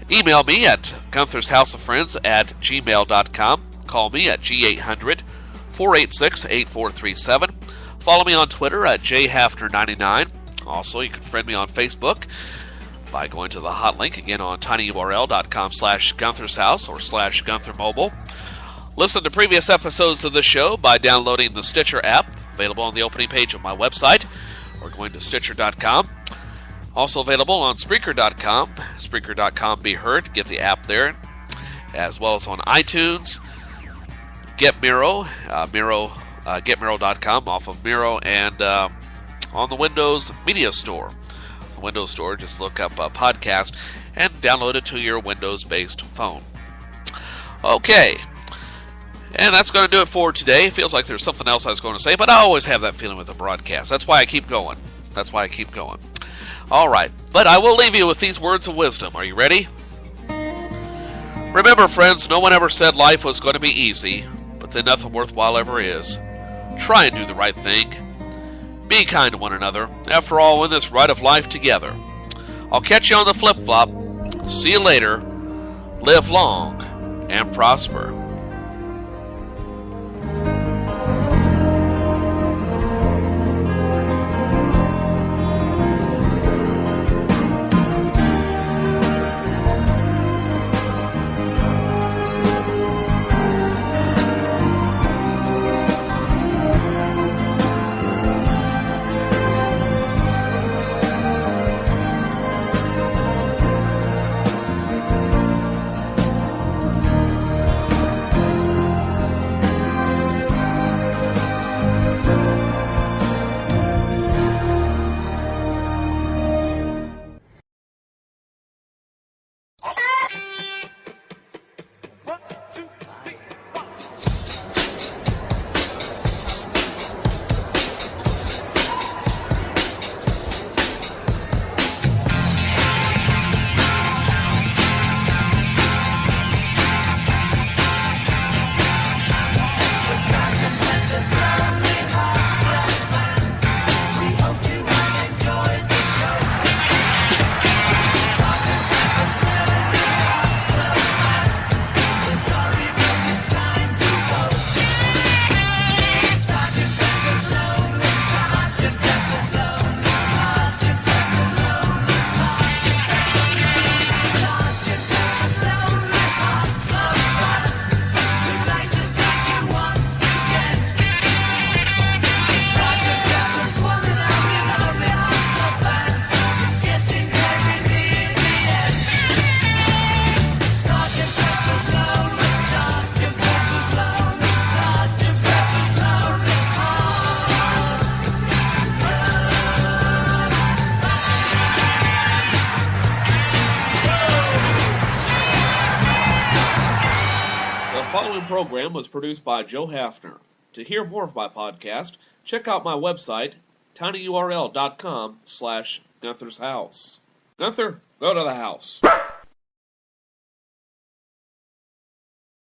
Email me at Gunther'sHouseOfFriends@gmail.com. Call me at G800-486-8437. Follow me on Twitter at JHafner99. Also, you can friend me on Facebook by going to the hot link again on tinyurl.com/Gunther's House or /Gunther Mobile. Listen to previous episodes of the show by downloading the Stitcher app, available on the opening page of my website, or going to Stitcher.com. Also available on Spreaker.com. Spreaker.com be heard. Get the app there, as well as on iTunes. Get Miro, getmiro.com off of Miro, and on the Windows Media Store. The Windows Store, just look up a podcast and download it to your Windows-based phone. Okay. And that's going to do it for today. It feels like there's something else I was going to say, but I always have that feeling with a broadcast. That's why I keep going. All right. But I will leave you with these words of wisdom. Are you ready? Remember, friends, no one ever said life was going to be easy, but then nothing worthwhile ever is. Try and do the right thing. Be kind to one another. After all, we're in this ride of life together. I'll catch you on the flip-flop. See you later. Live long and prosper. Program was produced by Joe Hafner. To hear more of my podcast, check out my website, tinyurl.com/Gunther's House. Gunther, go to the house.